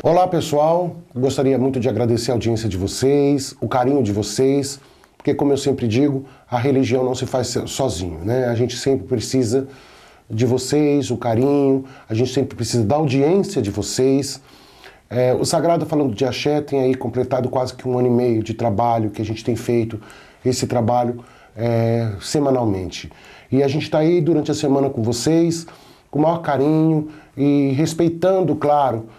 Olá pessoal, gostaria muito de agradecer a audiência de vocês, o carinho de vocês, porque como eu sempre digo, a religião não se faz sozinho, né? A gente sempre precisa de vocês, o carinho, a gente sempre precisa da audiência de vocês. O Sagrado Falando de Axé tem aí completado quase que 1 ano e meio de trabalho que a gente tem feito, esse trabalho semanalmente. E a gente está aí durante a semana com vocês, com o maior carinho e respeitando, claro,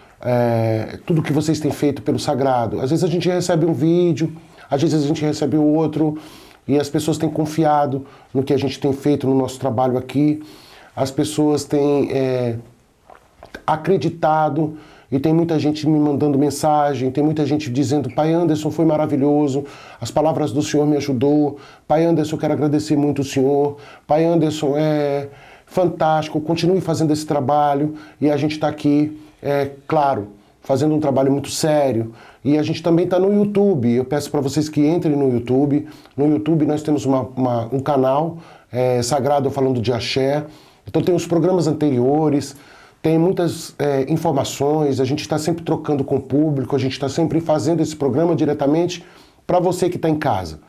tudo que vocês têm feito pelo Sagrado. Às vezes a gente recebe um vídeo, às vezes a gente recebe o outro, e as pessoas têm confiado no que a gente tem feito no nosso trabalho aqui. As pessoas têm acreditado, e tem muita gente me mandando mensagem, tem muita gente dizendo: Pai Anderson, foi maravilhoso, as palavras do Senhor me ajudou, Pai Anderson, eu quero agradecer muito o Senhor, Pai Anderson, é fantástico, continue fazendo esse trabalho, e a gente está aqui, claro, fazendo um trabalho muito sério, e a gente também está no YouTube. Eu peço para vocês que entrem no YouTube. No YouTube nós temos um canal, Sagrado Falando de Axé. Então tem os programas anteriores, tem muitas informações, a gente está sempre trocando com o público, a gente está sempre fazendo esse programa diretamente para você que está em casa.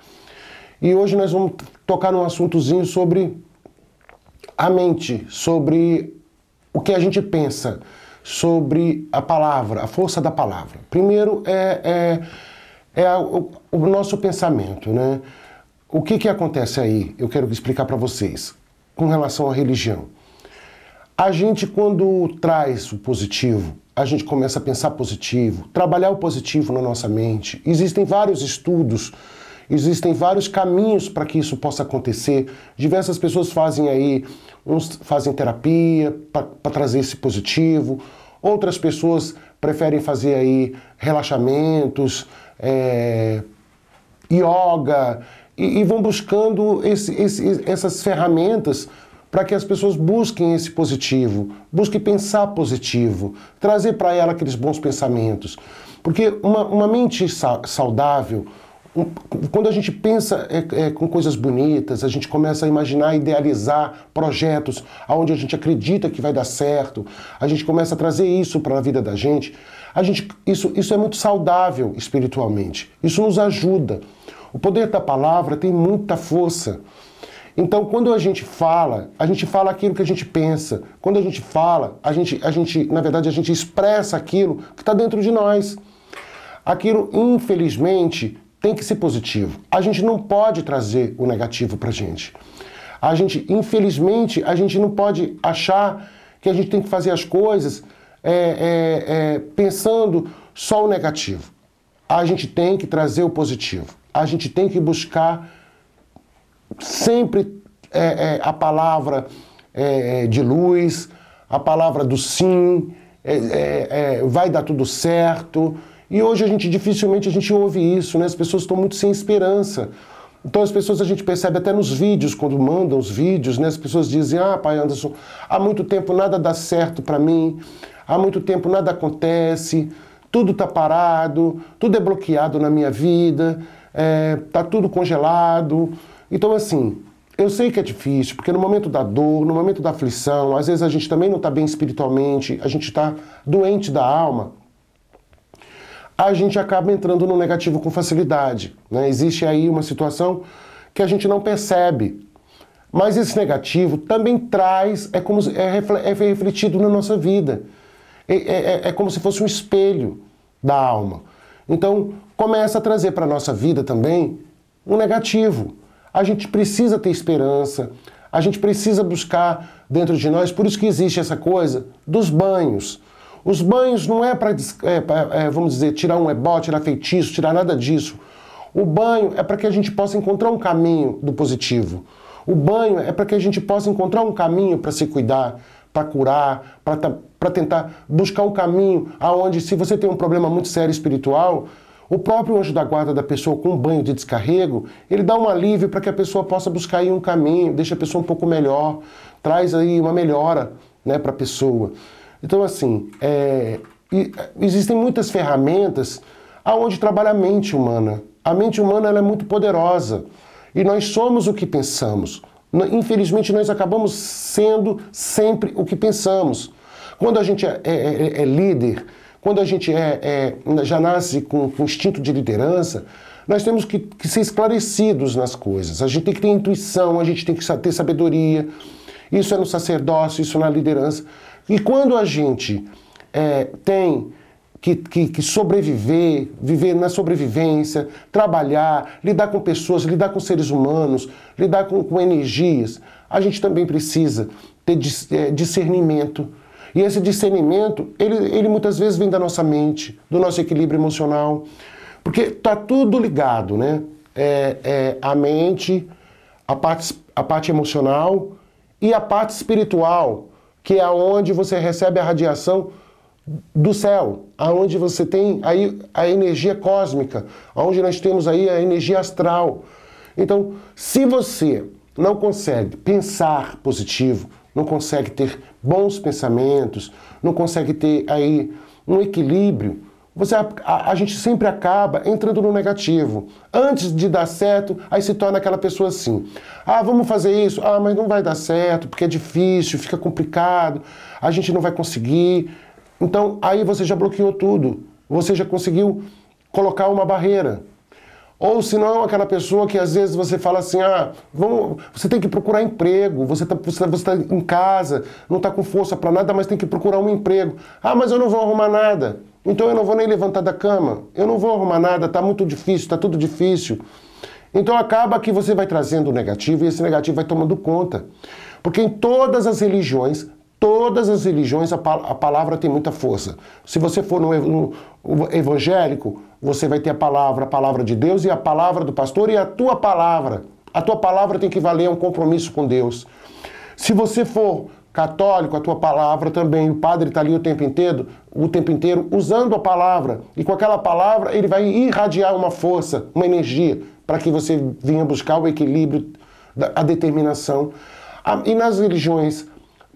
E hoje nós vamos tocar num assuntozinho sobre a mente, sobre o que a gente pensa, sobre a palavra, a força da palavra. Primeiro o nosso pensamento, né? O que acontece aí? Eu quero explicar para vocês com relação à religião. A gente, quando traz o positivo, a gente começa a pensar positivo, trabalhar o positivo na nossa mente. Existem vários estudos, existem vários caminhos para que isso possa acontecer. Diversas pessoas fazem aí, uns fazem terapia para trazer esse positivo, outras pessoas preferem fazer aí relaxamentos, yoga, e vão buscando essas ferramentas para que as pessoas busquem esse positivo, busquem pensar positivo, trazer para ela aqueles bons pensamentos. Porque uma mente saudável, quando a gente pensa com coisas bonitas, a gente começa a imaginar, idealizar projetos onde a gente acredita que vai dar certo, a gente começa a trazer isso para a vida da gente, isso é muito saudável espiritualmente, isso nos ajuda. O poder da palavra tem muita força. Então, quando a gente fala aquilo que a gente pensa. Quando a gente fala, na verdade, a gente expressa aquilo que está dentro de nós. Aquilo, infelizmente, tem que ser positivo. A gente não pode trazer o negativo para a gente. Infelizmente, a gente não pode achar que a gente tem que fazer as coisas pensando só o negativo. A gente tem que trazer o positivo. A gente tem que buscar sempre a palavra de luz, a palavra do sim, vai dar tudo certo. E hoje dificilmente a gente ouve isso, né? As pessoas estão muito sem esperança. Então as pessoas, a gente percebe até nos vídeos, quando mandam os vídeos, né? As pessoas dizem: Pai Anderson, há muito tempo nada dá certo para mim, há muito tempo nada acontece, tudo está parado, tudo é bloqueado na minha vida, está tudo congelado. Então assim, eu sei que é difícil, porque no momento da dor, no momento da aflição, às vezes a gente também não está bem espiritualmente, a gente está doente da alma, a gente acaba entrando no negativo com facilidade, né? Existe aí uma situação que a gente não percebe, mas esse negativo também traz, é refletido na nossa vida, é como se fosse um espelho da alma. Então começa a trazer para a nossa vida também um negativo. A gente precisa ter esperança, a gente precisa buscar dentro de nós, por isso que existe essa coisa dos banhos. Os banhos não é para, vamos dizer, tirar um ebó, tirar feitiço, tirar nada disso. O banho é para que a gente possa encontrar um caminho do positivo. O banho é para que a gente possa encontrar um caminho para se cuidar, para curar, para tentar buscar um caminho aonde, se você tem um problema muito sério espiritual, o próprio anjo da guarda da pessoa, com um banho de descarrego, ele dá um alívio para que a pessoa possa buscar aí um caminho, deixa a pessoa um pouco melhor, traz aí uma melhora, né, para a pessoa. Então assim, existem muitas ferramentas aonde trabalha a mente humana. A mente humana, ela é muito poderosa e nós somos o que pensamos. Infelizmente nós acabamos sendo sempre o que pensamos. Quando a gente é líder, quando a gente já nasce com instinto de liderança, nós temos que ser esclarecidos nas coisas. A gente tem que ter intuição, a gente tem que ter sabedoria. Isso é no sacerdócio, isso na liderança. E quando a gente tem que sobreviver, viver na sobrevivência, trabalhar, lidar com pessoas, lidar com seres humanos, lidar com energias, a gente também precisa ter discernimento. E esse discernimento, ele muitas vezes vem da nossa mente, do nosso equilíbrio emocional, porque está tudo ligado, né? A mente, a parte emocional e a parte espiritual, que é onde você recebe a radiação do céu, aonde você tem aí a energia cósmica, onde nós temos aí a energia astral. Então, se você não consegue pensar positivo, não consegue ter bons pensamentos, não consegue ter aí um equilíbrio, a gente sempre acaba entrando no negativo. Antes de dar certo, aí se torna aquela pessoa assim: ah, vamos fazer isso, ah, mas não vai dar certo, porque é difícil, fica complicado, a gente não vai conseguir. Então, aí você já bloqueou tudo, você já conseguiu colocar uma barreira. Ou se não, aquela pessoa que às vezes você fala assim, você tem que procurar emprego, você tá em casa, não está com força para nada, mas tem que procurar um emprego. Ah, mas eu não vou arrumar nada, então eu não vou nem levantar da cama, eu não vou arrumar nada, está muito difícil, está tudo difícil. Então acaba que você vai trazendo o negativo e esse negativo vai tomando conta. Porque em todas as religiões a palavra tem muita força. Se você for no evangélico, você vai ter a palavra de Deus e a palavra do pastor e a tua palavra. A tua palavra tem que valer um compromisso com Deus. Se você for católico, a tua palavra também, o padre está ali o tempo inteiro usando a palavra. E com aquela palavra ele vai irradiar uma força, uma energia, para que você venha buscar o equilíbrio, a determinação. E nas religiões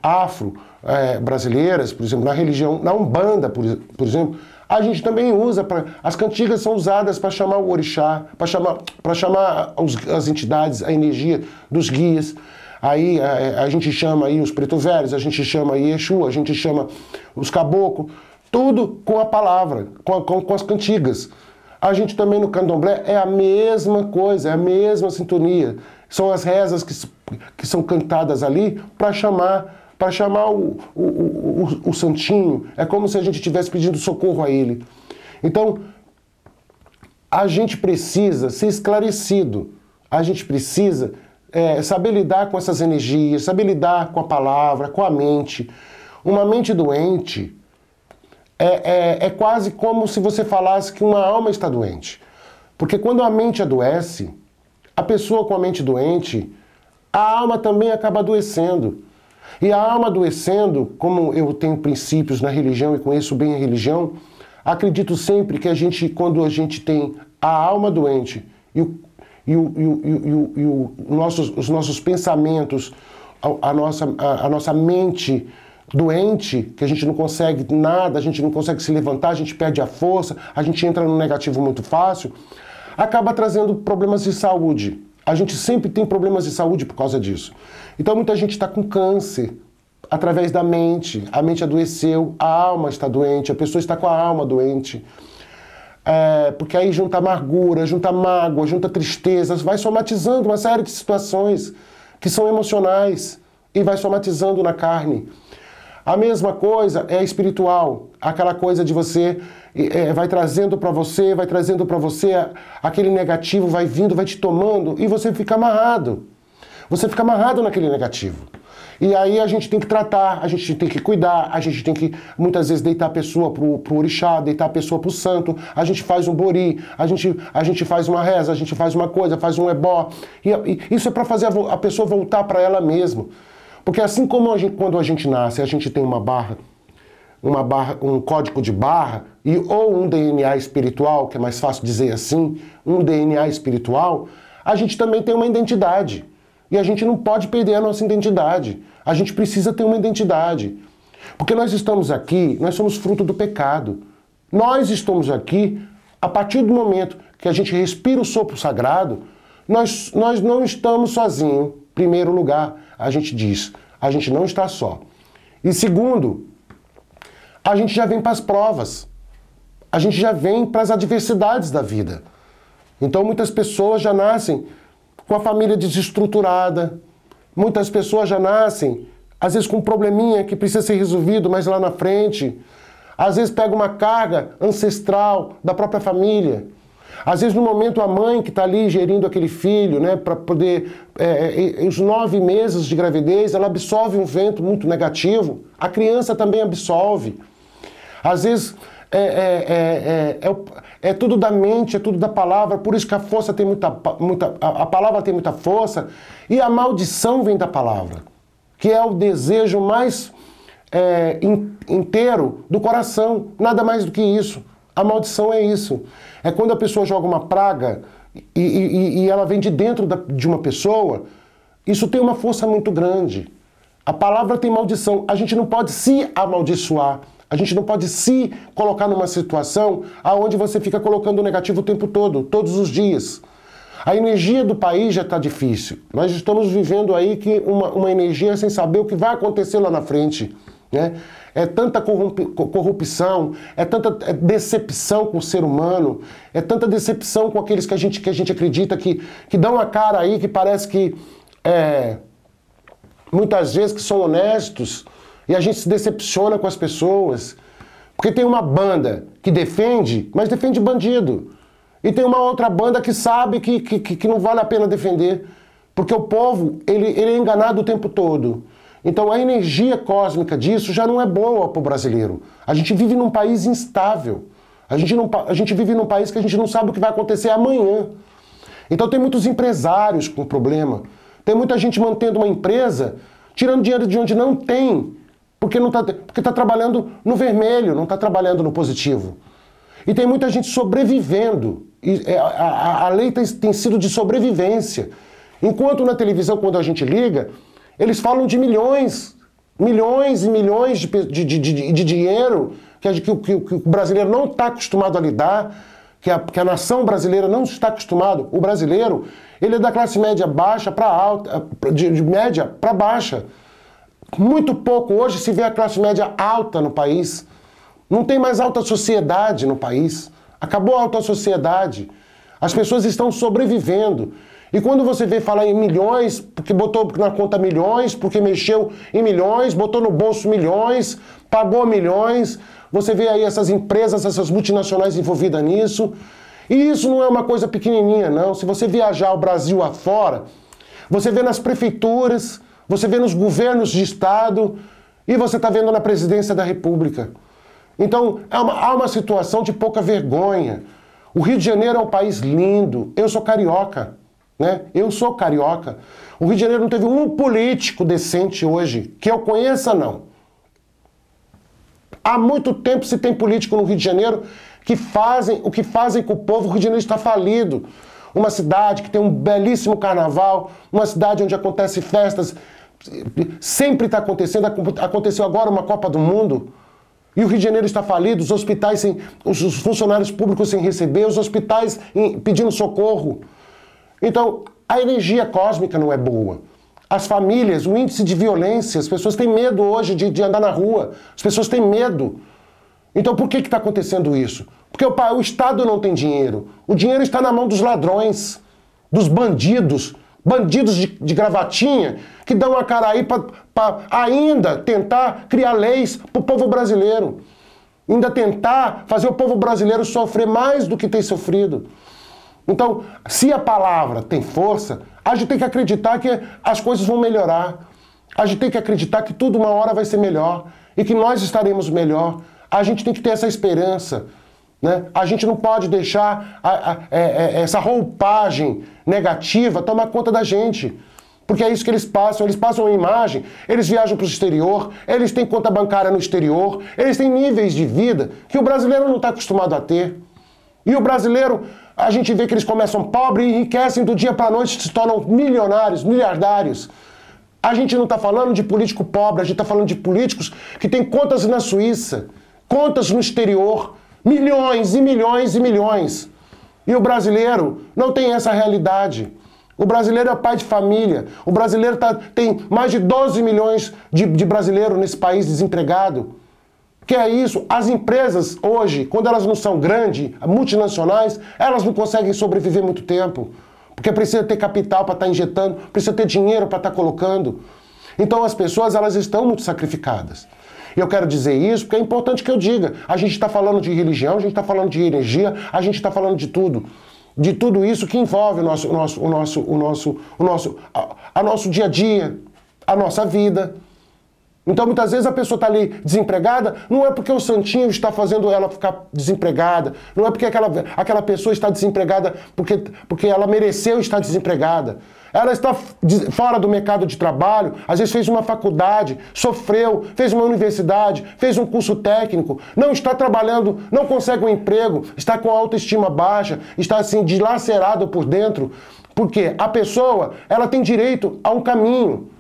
afro-brasileiras, por exemplo, na Umbanda, por exemplo, a gente também usa, as cantigas são usadas para chamar o orixá, para chamar as entidades, a energia dos guias. Aí a gente chama aí os preto velhos, a gente chama aí Exu, a gente chama os caboclos, tudo com a palavra, com as cantigas. A gente também no candomblé é a mesma coisa, é a mesma sintonia. São as rezas que são cantadas ali para chamar o santinho. É como se a gente estivesse pedindo socorro a ele. Então, a gente precisa ser esclarecido. A gente precisa saber lidar com essas energias, saber lidar com a palavra, com a mente. Uma mente doente é quase como se você falasse que uma alma está doente. Porque quando a mente adoece, a pessoa com a mente doente, a alma também acaba adoecendo. E a alma adoecendo, como eu tenho princípios na religião e conheço bem a religião, acredito sempre que quando a gente tem a alma doente os nossos pensamentos, a nossa mente doente, que a gente não consegue nada, a gente não consegue se levantar, a gente perde a força, a gente entra no negativo muito fácil, acaba trazendo problemas de saúde. A gente sempre tem problemas de saúde por causa disso. Então muita gente está com câncer através da mente. A mente adoeceu, a alma está doente, a pessoa está com a alma doente. Porque aí junta amargura, junta mágoa, junta tristeza, vai somatizando uma série de situações que são emocionais e vai somatizando na carne. A mesma coisa é espiritual, aquela coisa de você vai trazendo para você, aquele negativo vai vindo, vai te tomando e você fica amarrado. Você fica amarrado naquele negativo. E aí a gente tem que tratar, a gente tem que cuidar, a gente tem que muitas vezes deitar a pessoa pro orixá, deitar a pessoa pro santo, a gente faz um bori, a gente faz uma reza, a gente faz uma coisa, faz um ebó. E isso é para fazer a pessoa voltar para ela mesma. Porque assim como quando a gente nasce, a gente tem uma barra, um código de barra, ou um DNA espiritual, que é mais fácil dizer assim, um DNA espiritual, a gente também tem uma identidade. E a gente não pode perder a nossa identidade. A gente precisa ter uma identidade. Porque nós estamos aqui, nós somos fruto do pecado. Nós estamos aqui, a partir do momento que a gente respira o sopro sagrado, nós não estamos sozinhos. Primeiro lugar, a gente diz, a gente não está só. E segundo, a gente já vem para as provas. a gente já vem para as adversidades da vida. Então muitas pessoas já nascem com a família desestruturada, muitas pessoas já nascem, às vezes com um probleminha que precisa ser resolvido, mas lá na frente. Às vezes pega uma carga ancestral da própria família. Às vezes no momento a mãe que está ali gerindo aquele filho, né, para poder, os 9 meses de gravidez, ela absorve um vento muito negativo, a criança também absorve. Às vezes é tudo da mente, é tudo da palavra, por isso que a força tem a palavra tem muita força, e a maldição vem da palavra, que é o desejo mais inteiro do coração, nada mais do que isso. A maldição é isso. É quando a pessoa joga uma praga e ela vem de dentro de uma pessoa, isso tem uma força muito grande. A palavra tem maldição. A gente não pode se amaldiçoar. A gente não pode se colocar numa situação onde você fica colocando o negativo o tempo todo, todos os dias. A energia do país já está difícil. Nós estamos vivendo aí uma energia sem saber o que vai acontecer lá na frente. Né? É tanta corrupção, é tanta decepção com o ser humano, é tanta decepção com aqueles que a gente acredita que dão a cara aí, que parece que muitas vezes que são honestos, e a gente se decepciona com as pessoas, porque tem uma banda que defende, mas defende bandido, e tem uma outra banda que sabe que não vale a pena defender, porque o povo ele é enganado o tempo todo. Então a energia cósmica disso já não é boa para o brasileiro. A gente vive num país instável. A gente vive num país que a gente não sabe o que vai acontecer amanhã. Então tem muitos empresários com problema. Tem muita gente mantendo uma empresa, tirando dinheiro de onde não tem, porque está trabalhando no vermelho, não está trabalhando no positivo. E tem muita gente sobrevivendo. A lei tem sido de sobrevivência. Enquanto na televisão, quando a gente liga, eles falam de milhões e milhões de dinheiro que o brasileiro não está acostumado a lidar, que a nação brasileira não está acostumado. O brasileiro, ele é da classe média baixa para alta, de média para baixa. Muito pouco hoje se vê a classe média alta no país. Não tem mais alta sociedade no país. Acabou a alta sociedade. As pessoas estão sobrevivendo. E quando você vê falar em milhões, porque botou na conta milhões, porque mexeu em milhões, botou no bolso milhões, pagou milhões, você vê aí essas empresas, essas multinacionais envolvidas nisso. E isso não é uma coisa pequenininha, não. Se você viajar o Brasil afora, você vê nas prefeituras, você vê nos governos de estado e você está vendo na presidência da República. Então, há uma situação de pouca vergonha. O Rio de Janeiro é um país lindo. Eu sou carioca. Né? Eu sou carioca. O Rio de Janeiro não teve um político decente hoje, que eu conheça, não. Há muito tempo se tem político no Rio de Janeiro que fazem o que fazem com o povo. O Rio de Janeiro está falido. Uma cidade que tem um belíssimo carnaval, uma cidade onde acontecem festas, sempre está acontecendo. Aconteceu agora uma Copa do Mundo. E o Rio de Janeiro está falido, os hospitais os funcionários públicos sem receber, os hospitais pedindo socorro. Então, a energia cósmica não é boa. As famílias, o índice de violência, as pessoas têm medo hoje de andar na rua. As pessoas têm medo. Então, por que está acontecendo isso? Porque o Estado não tem dinheiro. O dinheiro está na mão dos ladrões, dos bandidos. Bandidos de gravatinha que dão a cara aí para ainda tentar criar leis para o povo brasileiro. Ainda tentar fazer o povo brasileiro sofrer mais do que tem sofrido. Então, se a palavra tem força, a gente tem que acreditar que as coisas vão melhorar. A gente tem que acreditar que tudo uma hora vai ser melhor e que nós estaremos melhor. A gente tem que ter essa esperança. Né? A gente não pode deixar essa roupagem negativa tomar conta da gente. Porque é isso que eles passam a imagem, eles viajam para o exterior, eles têm conta bancária no exterior, eles têm níveis de vida que o brasileiro não está acostumado a ter. E o brasileiro, a gente vê que eles começam pobres e enriquecem do dia para a noite, se tornam milionários, miliardários. A gente não está falando de político pobre, a gente está falando de políticos que têm contas na Suíça, contas no exterior, milhões e milhões e milhões. E o brasileiro não tem essa realidade. O brasileiro é pai de família. O brasileiro tem mais de 12 milhões de brasileiros nesse país desempregado. Que é isso, as empresas hoje, quando elas não são grandes, multinacionais, elas não conseguem sobreviver muito tempo. Porque precisa ter capital para estar injetando, precisa ter dinheiro para estar colocando. Então as pessoas, elas estão muito sacrificadas. E eu quero dizer isso porque é importante que eu diga. A gente está falando de religião, a gente está falando de energia, a gente está falando de tudo. De tudo isso que envolve o nosso dia a dia, a nossa vida. Então, muitas vezes a pessoa está ali desempregada, não é porque o santinho está fazendo ela ficar desempregada, não é porque aquela pessoa está desempregada porque ela mereceu estar desempregada. Ela está fora do mercado de trabalho, às vezes fez uma faculdade, sofreu, fez uma universidade, fez um curso técnico, não está trabalhando, não consegue um emprego, está com a autoestima baixa, está assim dilacerado por dentro, porque a pessoa, ela tem direito a um caminho.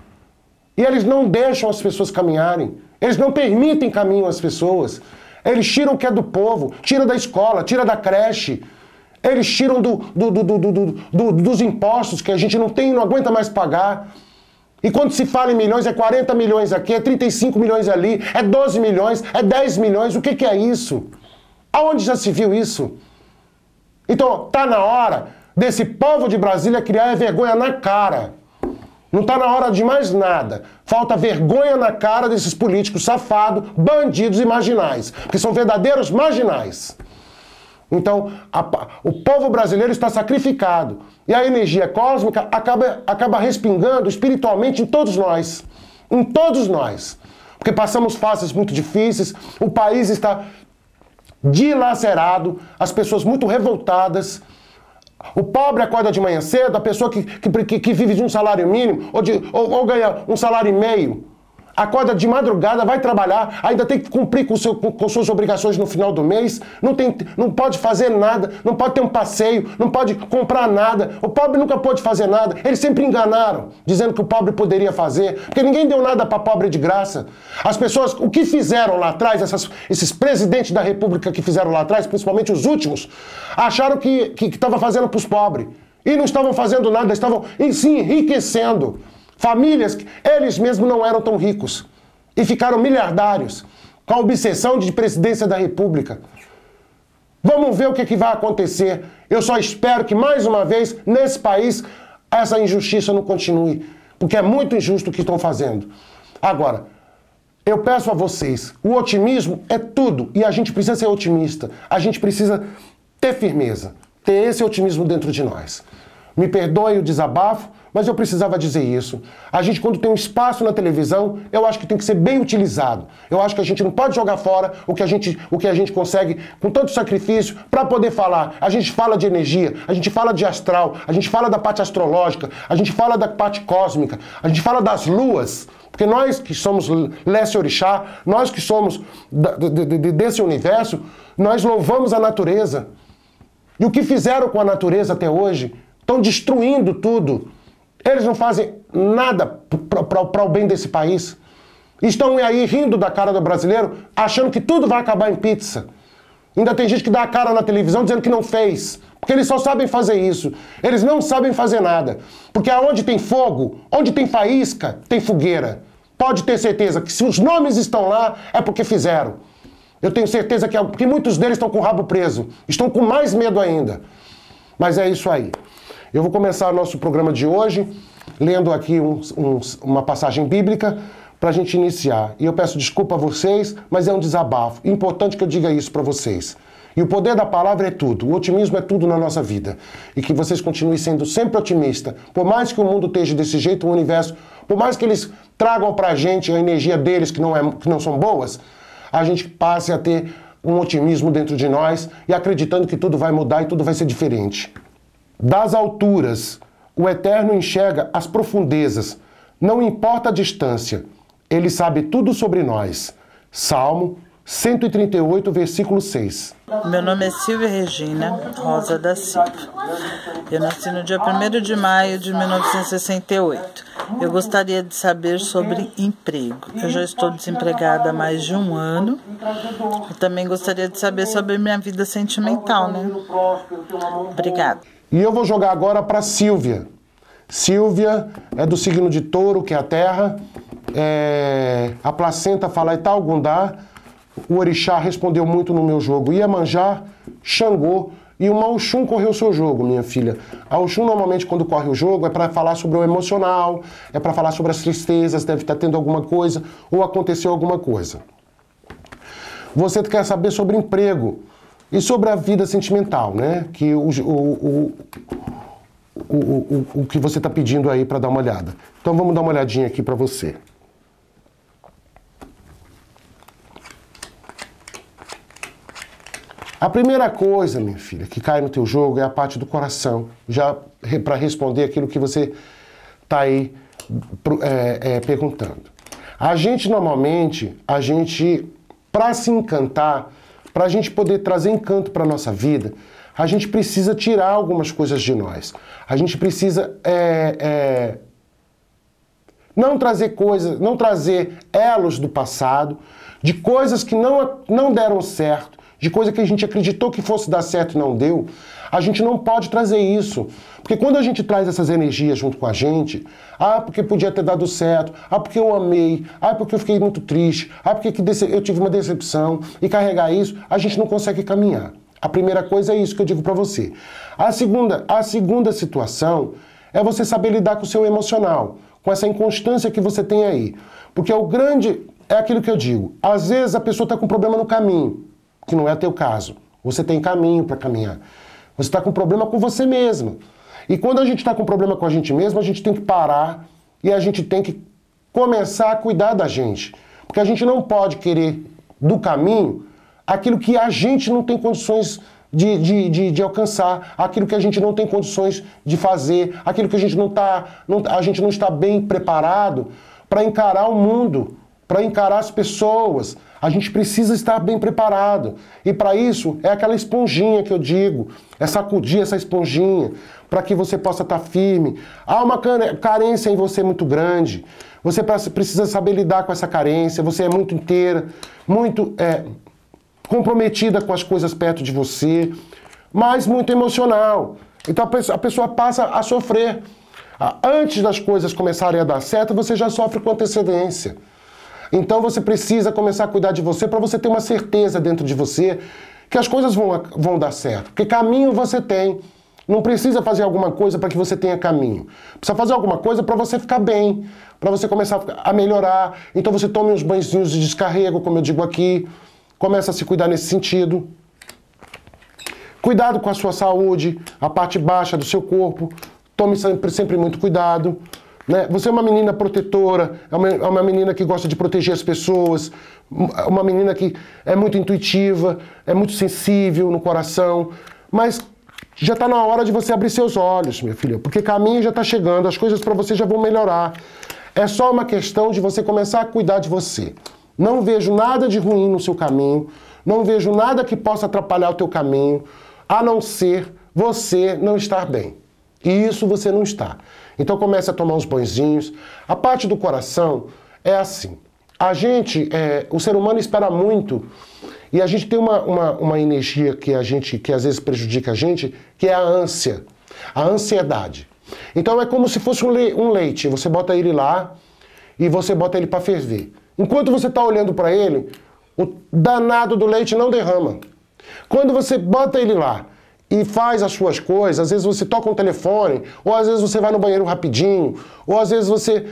E eles não deixam as pessoas caminharem. Eles não permitem caminho às pessoas. Eles tiram o que é do povo, tira da escola, tira da creche. Eles tiram dos impostos que a gente não aguenta mais pagar. E quando se fala em milhões, é 40 milhões aqui, é 35 milhões ali, é 12 milhões, é 10 milhões. O que é isso? Aonde já se viu isso? Então, tá na hora desse povo de Brasília criar vergonha na cara. Não está na hora de mais nada. Falta vergonha na cara desses políticos safados, bandidos e marginais. Porque são verdadeiros marginais. Então, o povo brasileiro está sacrificado. E a energia cósmica acaba respingando espiritualmente em todos nós. Em todos nós. Porque passamos fases muito difíceis, o país está dilacerado, as pessoas muito revoltadas. O pobre acorda de manhã cedo, a pessoa que vive de um salário mínimo ou ganha um salário e meio, acorda de madrugada, vai trabalhar, ainda tem que cumprir com suas obrigações no final do mês, não pode fazer nada, não pode ter um passeio, não pode comprar nada. O pobre nunca pôde fazer nada. Eles sempre enganaram, dizendo que o pobre poderia fazer, porque ninguém deu nada para pobre de graça. As pessoas, o que fizeram lá atrás, esses presidentes da República que fizeram lá atrás, principalmente os últimos, acharam que estava fazendo para os pobres. E não estavam fazendo nada, estavam se enriquecendo. Famílias, eles mesmos não eram tão ricos e ficaram miliardários com a obsessão de presidência da República. Vamos ver o que vai acontecer. Eu só espero que mais uma vez nesse país essa injustiça não continue, porque é muito injusto o que estão fazendo. Agora, eu peço a vocês, o otimismo é tudo e a gente precisa ser otimista, a gente precisa ter firmeza, ter esse otimismo dentro de nós. Me perdoe o desabafo, mas eu precisava dizer isso. A gente, quando tem um espaço na televisão, eu acho que tem que ser bem utilizado. Eu acho que a gente não pode jogar fora o que a gente consegue com tanto sacrifício para poder falar. A gente fala de energia, a gente fala de astral, a gente fala da parte astrológica, a gente fala da parte cósmica, a gente fala das luas. Porque nós que somos Leste Orixá, nós que somos desse universo, nós louvamos a natureza. E o que fizeram com a natureza até hoje? Estão destruindo tudo. Eles não fazem nada para o bem desse país. Estão aí rindo da cara do brasileiro, achando que tudo vai acabar em pizza. Ainda tem gente que dá a cara na televisão dizendo que não fez. Porque eles só sabem fazer isso. Eles não sabem fazer nada. Porque aonde tem fogo, onde tem faísca, tem fogueira. Pode ter certeza que se os nomes estão lá, é porque fizeram. Eu tenho certeza que muitos deles estão com o rabo preso. Estão com mais medo ainda. Mas é isso aí. Eu vou começar o nosso programa de hoje lendo aqui uma passagem bíblica para a gente iniciar. E eu peço desculpa a vocês, mas é um desabafo. É importante que eu diga isso para vocês. E o poder da palavra é tudo. O otimismo é tudo na nossa vida. E que vocês continuem sendo sempre otimistas. Por mais que o mundo esteja desse jeito, o universo, por mais que eles tragam para a gente a energia deles que não são boas, a gente passe a ter um otimismo dentro de nós e acreditando que tudo vai mudar e tudo vai ser diferente. Das alturas, o Eterno enxerga as profundezas, não importa a distância, ele sabe tudo sobre nós. Salmo 138, versículo 6. Meu nome é Silvia Regina Rosa da Silva. Eu nasci no dia 1º de maio de 1968. Eu gostaria de saber sobre emprego. Eu já estou desempregada há mais de um ano. Eu também gostaria de saber sobre minha vida sentimental, né? Obrigada. E eu vou jogar agora para Silvia. Silvia é do signo de Touro, que é a terra. A placenta fala Itaugundá. o orixá respondeu muito no meu jogo. Iemanjá, Xangô e uma Oxum correu o seu jogo, minha filha. A Oxum normalmente quando corre o jogo é para falar sobre o emocional, é para falar sobre as tristezas, deve estar tendo alguma coisa ou aconteceu alguma coisa. Você quer saber sobre emprego e sobre a vida sentimental, né? Que o que você está pedindo aí para dar uma olhada. Então vamos dar uma olhadinha aqui para você. A primeira coisa, minha filha, que cai no teu jogo é a parte do coração, já para responder aquilo que você está aí perguntando. A gente, normalmente, para se encantar, para a gente poder trazer encanto para a nossa vida, a gente precisa tirar algumas coisas de nós. A gente precisa não trazer elos do passado, de coisas que não deram certo, de coisa que a gente acreditou que fosse dar certo e não deu. A gente não pode trazer isso. Porque quando a gente traz essas energias junto com a gente, porque podia ter dado certo, porque eu amei, porque eu fiquei muito triste, porque eu tive uma decepção, e carregar isso, a gente não consegue caminhar. A primeira coisa é isso que eu digo para você. A segunda situação é você saber lidar com o seu emocional, com essa inconstância que você tem aí. Porque é aquilo que eu digo, às vezes a pessoa está com problema no caminho, que não é teu caso. Você tem caminho para caminhar. Você está com problema com você mesmo. E quando a gente está com problema com a gente mesmo, a gente tem que parar e a gente tem que começar a cuidar da gente. Porque a gente não pode querer do caminho aquilo que a gente não tem condições de alcançar, aquilo que a gente não tem condições de fazer, aquilo que a gente não está bem preparado para encarar o mundo, para encarar as pessoas. A gente precisa estar bem preparado. E para isso, é aquela esponjinha que eu digo, é sacudir essa esponjinha, para que você possa estar firme. Há uma carência em você muito grande. Você precisa saber lidar com essa carência. Você é muito inteira, muito comprometida com as coisas perto de você, mas muito emocional. Então a pessoa passa a sofrer. Antes das coisas começarem a dar certo, você já sofre com antecedência. Então você precisa começar a cuidar de você para você ter uma certeza dentro de você que as coisas vão dar certo. Porque caminho você tem. Não precisa fazer alguma coisa para que você tenha caminho. Precisa fazer alguma coisa para você ficar bem, para você começar a melhorar. Então você tome uns banhozinhos de descarrego, como eu digo aqui. Começa a se cuidar nesse sentido. Cuidado com a sua saúde, a parte baixa do seu corpo. Tome sempre muito cuidado. Né? Você é uma menina protetora, é uma menina que gosta de proteger as pessoas, uma menina que é muito intuitiva, é muito sensível no coração, mas já está na hora de você abrir seus olhos, minha filha, porque caminho já está chegando, as coisas para você já vão melhorar. É só uma questão de você começar a cuidar de você. Não vejo nada de ruim no seu caminho, não vejo nada que possa atrapalhar o teu caminho, a não ser você não estar bem. E isso você não está. Então comece a tomar uns banhozinhos. A parte do coração é assim. O ser humano espera muito e a gente tem uma energia que às vezes prejudica a gente, que é a ânsia, a ansiedade. Então é como se fosse um leite. Você bota ele lá e você bota ele para ferver. Enquanto você está olhando para ele, o danado do leite não derrama. Quando você bota ele lá e faz as suas coisas, às vezes você toca um telefone, ou às vezes você vai no banheiro rapidinho, ou às vezes você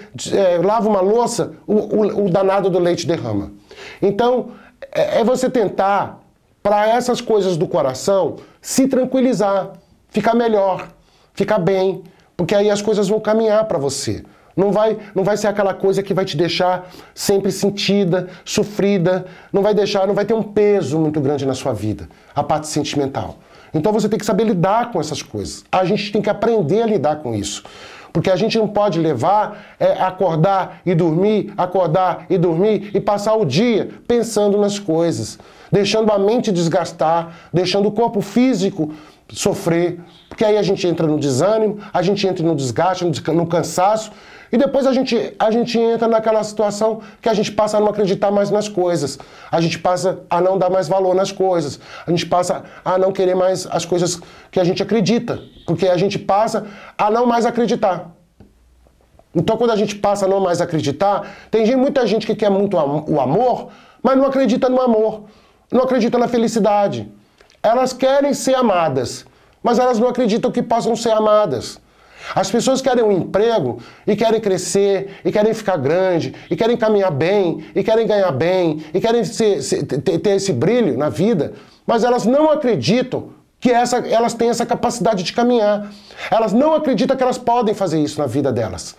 lava uma louça, o danado do leite derrama. Então, é você tentar, para essas coisas do coração, se tranquilizar, ficar melhor, ficar bem, porque aí as coisas vão caminhar para você. Não vai ser aquela coisa que vai te deixar sempre sentida, sofrida, não vai ter um peso muito grande na sua vida, a parte sentimental. Então você tem que saber lidar com essas coisas. A gente tem que aprender a lidar com isso. Porque a gente não pode acordar e dormir e passar o dia pensando nas coisas, deixando a mente desgastar, deixando o corpo físico sofrer, porque aí a gente entra no desânimo, a gente entra no desgaste, no cansaço, e depois a gente entra naquela situação que a gente passa a não acreditar mais nas coisas, a gente passa a não dar mais valor nas coisas, a gente passa a não querer mais as coisas que a gente acredita, porque a gente passa a não mais acreditar. Então, quando a gente passa a não mais acreditar, tem muita gente que quer muito o amor, mas não acredita no amor, não acredita na felicidade. Elas querem ser amadas, mas elas não acreditam que possam ser amadas. As pessoas querem um emprego e querem crescer, e querem ficar grande, e querem caminhar bem, e querem ganhar bem, e querem ter esse brilho na vida, mas elas não acreditam que elas têm essa capacidade de caminhar. Elas não acreditam que elas podem fazer isso na vida delas.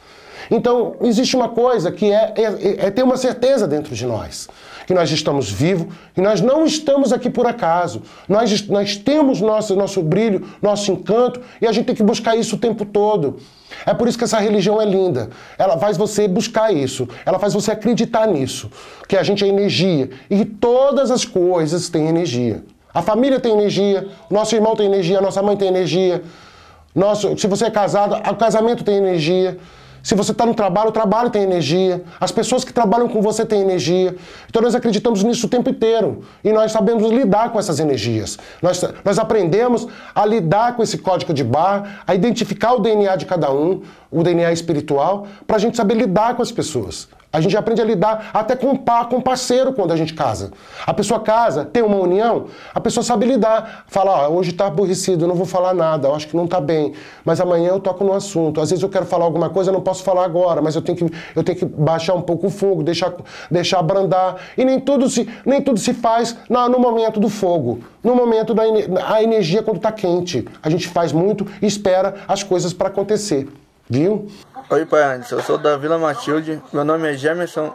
Então, existe uma coisa que é ter uma certeza dentro de nós. Que nós estamos vivos, que nós não estamos aqui por acaso. Nós temos nosso brilho, nosso encanto, e a gente tem que buscar isso o tempo todo. É por isso que essa religião é linda. Ela faz você buscar isso. Ela faz você acreditar nisso. Que a gente é energia. E que todas as coisas têm energia. A família tem energia, o nosso irmão tem energia, a nossa mãe tem energia. Se você é casado, o casamento tem energia. Se você está no trabalho, o trabalho tem energia. As pessoas que trabalham com você têm energia. Então nós acreditamos nisso o tempo inteiro. E nós sabemos lidar com essas energias. Nós aprendemos a lidar com esse código de barra, a identificar o DNA de cada um, o DNA espiritual, para a gente saber lidar com as pessoas. A gente aprende a lidar até com parceiro quando a gente casa. A pessoa casa, tem uma união, a pessoa sabe lidar. Fala, hoje está aborrecido, eu não vou falar nada, eu acho que não está bem. Mas amanhã eu toco no assunto. Às vezes eu quero falar alguma coisa, eu não posso falar agora, mas eu tenho que baixar um pouco o fogo, deixar abrandar. E nem tudo se faz no momento do fogo. No momento a energia quando está quente. A gente faz muito e espera as coisas para acontecer. Viu? Oi, Pai Anderson, eu sou da Vila Matilde, meu nome é Gemerson,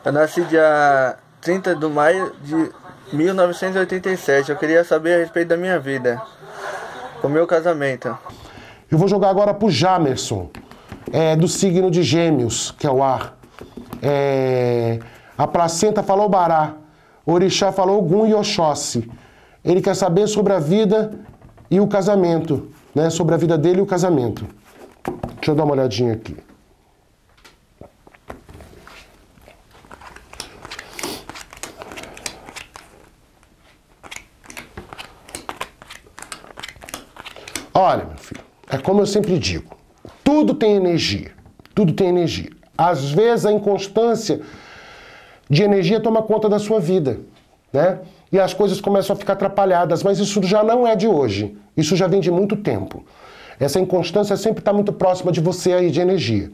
eu nasci dia 30 de maio de 1987, eu queria saber a respeito da minha vida, o meu casamento. Eu vou jogar agora pro Jamerson, do signo de Gêmeos, que é o ar. A placenta falou Bará, o orixá falou Ogum e Oxóssi. Ele quer saber sobre a vida e o casamento, né? Sobre a vida dele e o casamento. Deixa eu dar uma olhadinha aqui. Olha, meu filho, é como eu sempre digo, tudo tem energia, tudo tem energia. Às vezes a inconstância de energia toma conta da sua vida, né? E as coisas começam a ficar atrapalhadas, mas isso já não é de hoje, isso já vem de muito tempo. Essa inconstância sempre está muito próxima de você aí, de energia.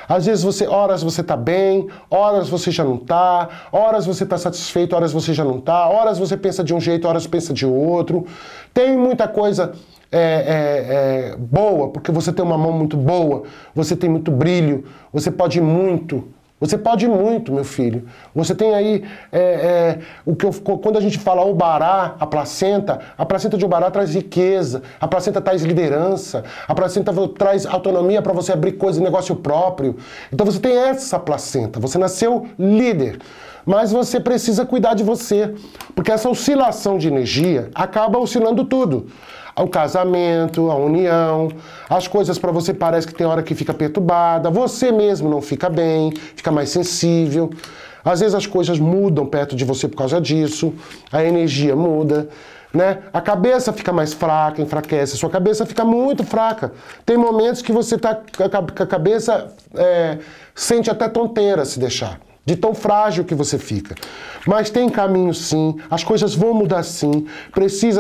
Às vezes horas você está bem, horas você já não está, horas você está satisfeito, horas você já não está, horas você pensa de um jeito, horas pensa de outro. Tem muita coisa boa, porque você tem uma mão muito boa, você tem muito brilho, você pode ir muito. Você pode ir muito, meu filho. Você tem aí, quando a gente fala Obará, a placenta de Obará traz riqueza, a placenta traz liderança, a placenta traz autonomia para você abrir coisa, negócio próprio. Então você tem essa placenta, você nasceu líder, mas você precisa cuidar de você, porque essa oscilação de energia acaba oscilando tudo. O casamento, a união, as coisas para você parece que tem hora que fica perturbada, você mesmo não fica bem, fica mais sensível. Às vezes as coisas mudam perto de você por causa disso, a energia muda, né? A cabeça fica mais fraca, enfraquece, sua cabeça fica muito fraca. Tem momentos que você tá com a cabeça sente até tonteira se deixar. De tão frágil que você fica. Mas tem caminho sim, as coisas vão mudar sim,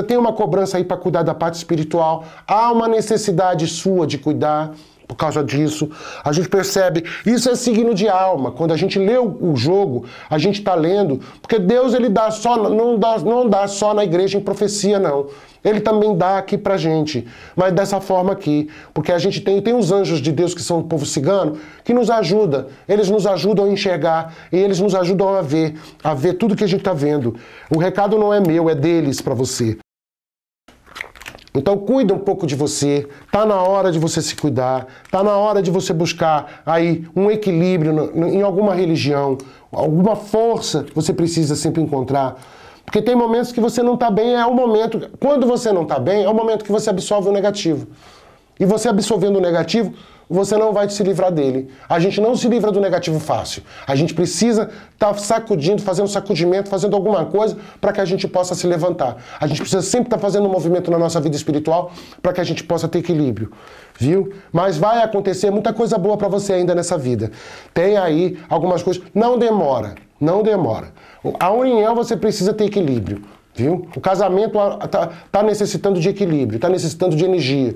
tem uma cobrança aí para cuidar da parte espiritual, há uma necessidade sua de cuidar por causa disso. A gente percebe, isso é signo de alma, quando a gente lê o jogo, a gente está lendo, porque Deus ele não dá só na igreja em profecia não. Ele também dá aqui pra gente, mas dessa forma aqui, porque a gente tem os anjos de Deus que são o povo cigano, que nos ajuda, eles nos ajudam a enxergar, e eles nos ajudam a ver tudo que a gente tá vendo. O recado não é meu, é deles pra você. Então cuida um pouco de você, tá na hora de você se cuidar, tá na hora de você buscar aí um equilíbrio em alguma religião, alguma força que você precisa sempre encontrar. Porque tem momentos que você não está bem, quando você não está bem, é o momento que você absorve o negativo. E você absorvendo o negativo, você não vai se livrar dele. A gente não se livra do negativo fácil. A gente precisa estar sacudindo, fazendo sacudimento, fazendo alguma coisa para que a gente possa se levantar. A gente precisa sempre estar fazendo um movimento na nossa vida espiritual para que a gente possa ter equilíbrio, viu? Mas vai acontecer muita coisa boa para você ainda nessa vida. Tem aí algumas coisas. Não demora, não demora. A união você precisa ter equilíbrio, viu? O casamento tá necessitando de equilíbrio, está necessitando de energia.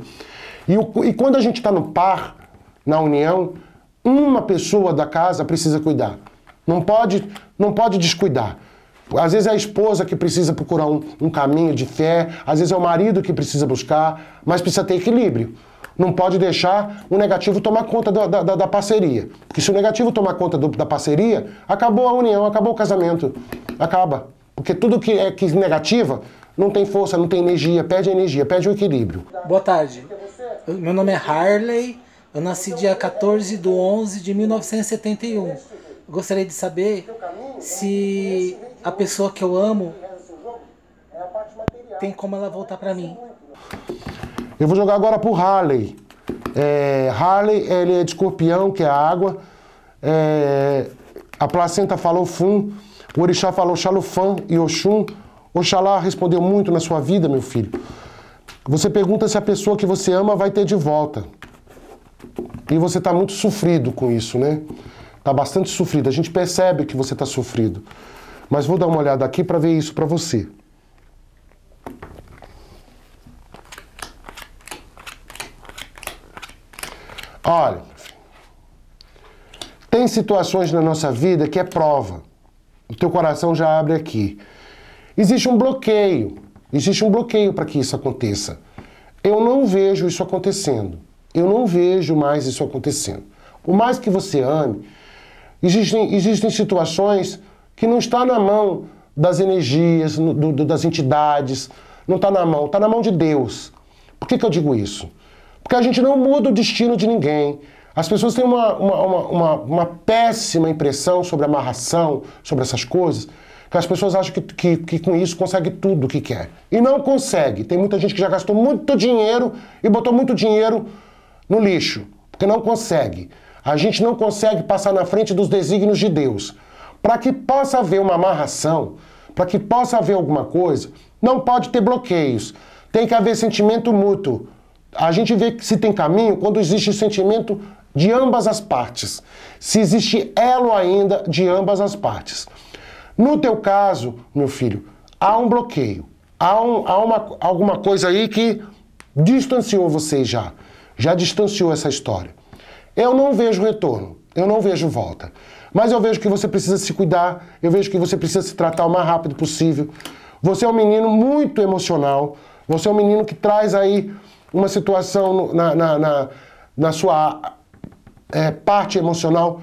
E quando a gente está no par, na união, uma pessoa da casa precisa cuidar. Não pode descuidar. Às vezes é a esposa que precisa procurar um caminho de fé, às vezes é o marido que precisa buscar, mas precisa ter equilíbrio. Não pode deixar o negativo tomar conta da parceria. Porque se o negativo tomar conta da parceria, acabou a união, acabou o casamento. Acaba. Porque tudo que é negativa não tem força, não tem energia, perde o equilíbrio. Boa tarde. Meu nome é Harley. Eu nasci dia 14/11/1971. Gostaria de saber se a pessoa que eu amo tem como ela voltar para mim. Eu vou jogar agora pro Harley. Harley, ele é de escorpião, que é a água. A placenta falou Fum. O orixá falou Xalufã e Oxum. Oxalá respondeu muito na sua vida, meu filho. Você pergunta se a pessoa que você ama vai ter de volta. E você está muito sofrido com isso, né? Está bastante sofrido. A gente percebe que você está sofrido. Mas vou dar uma olhada aqui para ver isso para você. Olha, tem situações na nossa vida que é prova. O teu coração já abre aqui. Existe um bloqueio para que isso aconteça. Eu não vejo isso acontecendo. Eu não vejo mais isso acontecendo. Por mais que você ame, existem situações que não está na mão das energias, das entidades, não está na mão de Deus. Por que eu digo isso? Porque a gente não muda o destino de ninguém. As pessoas têm uma péssima impressão sobre amarração, sobre essas coisas, que as pessoas acham que com isso consegue tudo o que quer. E não consegue. Tem muita gente que já gastou muito dinheiro e botou muito dinheiro no lixo, porque não consegue. A gente não consegue passar na frente dos desígnios de Deus. Para que possa haver uma amarração, para que possa haver alguma coisa, não pode ter bloqueios. Tem que haver sentimento mútuo. A gente vê se tem caminho quando existe sentimento de ambas as partes. Se existe elo ainda de ambas as partes. No teu caso, meu filho, há um bloqueio. Há alguma coisa aí que distanciou você já. Já distanciou essa história. Eu não vejo retorno. Eu não vejo volta. Mas eu vejo que você precisa se cuidar. Eu vejo que você precisa se tratar o mais rápido possível. Você é um menino muito emocional. Você é um menino que traz aí uma situação na sua parte emocional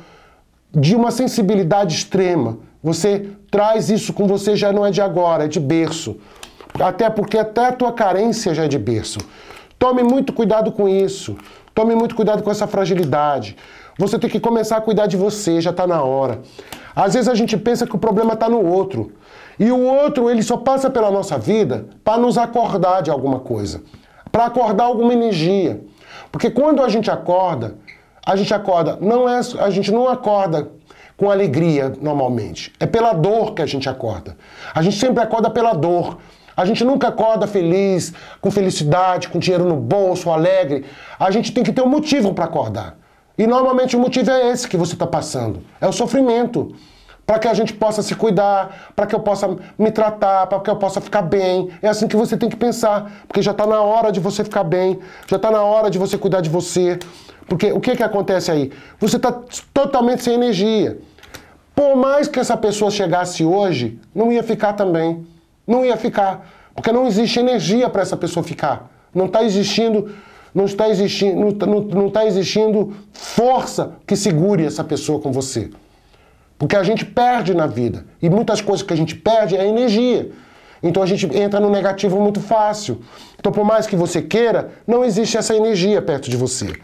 de uma sensibilidade extrema. Você traz isso com você, já não é de agora, é de berço. Até porque até a tua carência já é de berço. Tome muito cuidado com isso. Tome muito cuidado com essa fragilidade. Você tem que começar a cuidar de você, já está na hora. Às vezes a gente pensa que o problema está no outro. E o outro, ele só passa pela nossa vida para nos acordar de alguma coisa. Para acordar alguma energia. Porque quando a gente acorda, a gente não acorda com alegria normalmente. É pela dor que a gente acorda. A gente sempre acorda pela dor. A gente nunca acorda feliz, com felicidade, com dinheiro no bolso, alegre. A gente tem que ter um motivo para acordar. E normalmente o motivo é esse que você está passando. É o sofrimento. Para que a gente possa se cuidar, para que eu possa me tratar, para que eu possa ficar bem. É assim que você tem que pensar. Porque já está na hora de você ficar bem. Já está na hora de você cuidar de você. Porque o que acontece aí? Você está totalmente sem energia. Por mais que essa pessoa chegasse hoje, não ia ficar também. Não ia ficar. Porque não existe energia para essa pessoa ficar. Não está existindo força que segure essa pessoa com você. Porque a gente perde na vida. E muitas coisas que a gente perde é energia. Então a gente entra no negativo muito fácil. Então por mais que você queira, não existe essa energia perto de você.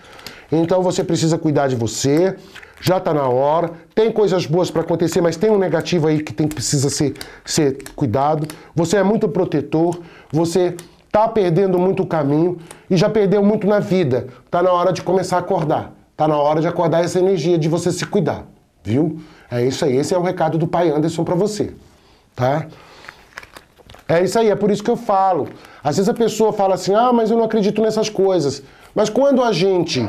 Então você precisa cuidar de você. Já está na hora. Tem coisas boas para acontecer, mas tem um negativo aí que precisa ser cuidado. Você é muito protetor. Você tá perdendo muito o caminho e já perdeu muito na vida. Tá na hora de começar a acordar. Tá na hora de acordar essa energia de você se cuidar, viu? É isso aí, esse é o recado do Pai Anderson para você, tá? É isso aí, é por isso que eu falo. Às vezes a pessoa fala assim, ah, mas eu não acredito nessas coisas. Mas quando a gente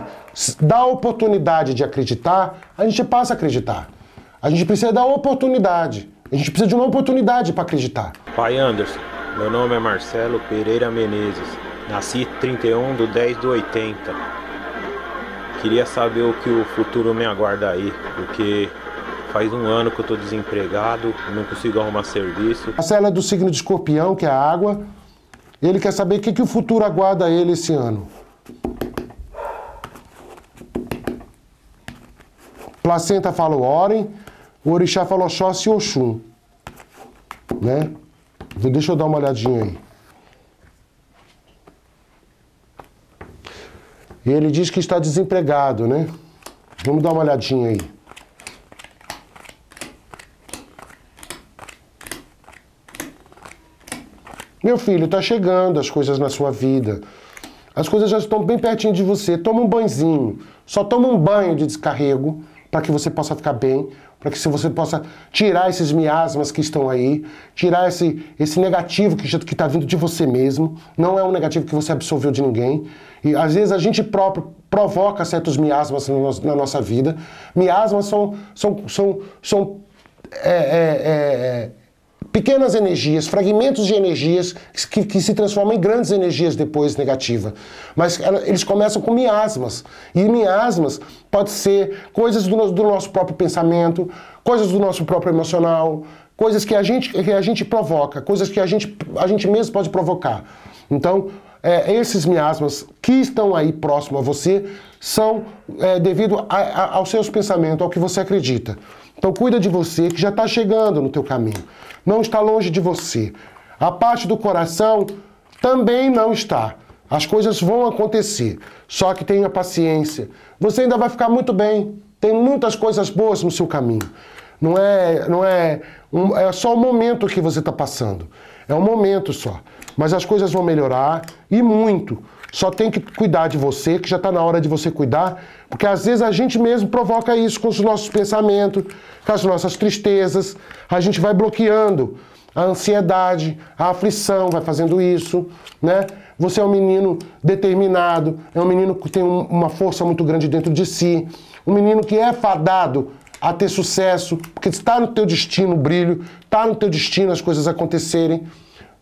dá a oportunidade de acreditar, a gente passa a acreditar. A gente precisa dar oportunidade. A gente precisa de uma oportunidade para acreditar. Pai Anderson, meu nome é Marcelo Pereira Menezes. Nasci 31/10/80. Queria saber o que o futuro me aguarda aí, porque faz um ano que eu estou desempregado, não consigo arrumar serviço. Marcelo é do signo de Escorpião, que é a água. Ele quer saber o que o futuro aguarda ele esse ano. Placenta fala o Orem, o Orixá fala Oxóssi e Oxum, né? Deixa eu dar uma olhadinha aí. E ele diz que está desempregado, né? Vamos dar uma olhadinha aí. Meu filho, tá chegando as coisas na sua vida. As coisas já estão bem pertinho de você. Toma um banhozinho. Só toma um banho de descarrego para que você possa ficar bem, para que você possa tirar esses miasmas que estão aí, tirar esse negativo que está vindo de você mesmo. Não é um negativo que você absorveu de ninguém. E às vezes a gente próprio provoca certos miasmas na nossa vida. Miasmas são pequenas energias, fragmentos de energias que se transformam em grandes energias depois negativas. Mas eles começam com miasmas. E miasmas pode ser coisas do nosso próprio pensamento, coisas do nosso próprio emocional, coisas que a gente provoca, coisas que a gente mesmo pode provocar. Então, esses miasmas que estão aí próximo a você são devido aos seus pensamentos, ao que você acredita. Então cuida de você, que já está chegando no teu caminho. Não está longe de você. A parte do coração também não está. As coisas vão acontecer. Só que tenha paciência. Você ainda vai ficar muito bem. Tem muitas coisas boas no seu caminho. É só o momento que você está passando. É um momento só. Mas as coisas vão melhorar e muito. Só tem que cuidar de você, que já está na hora de você cuidar, porque às vezes a gente mesmo provoca isso com os nossos pensamentos, com as nossas tristezas. A gente vai bloqueando a ansiedade, a aflição, vai fazendo isso, né? Você é um menino determinado, é um menino que tem uma força muito grande dentro de si, um menino que é fadado a ter sucesso, porque está no teu destino o brilho, está no teu destino as coisas acontecerem,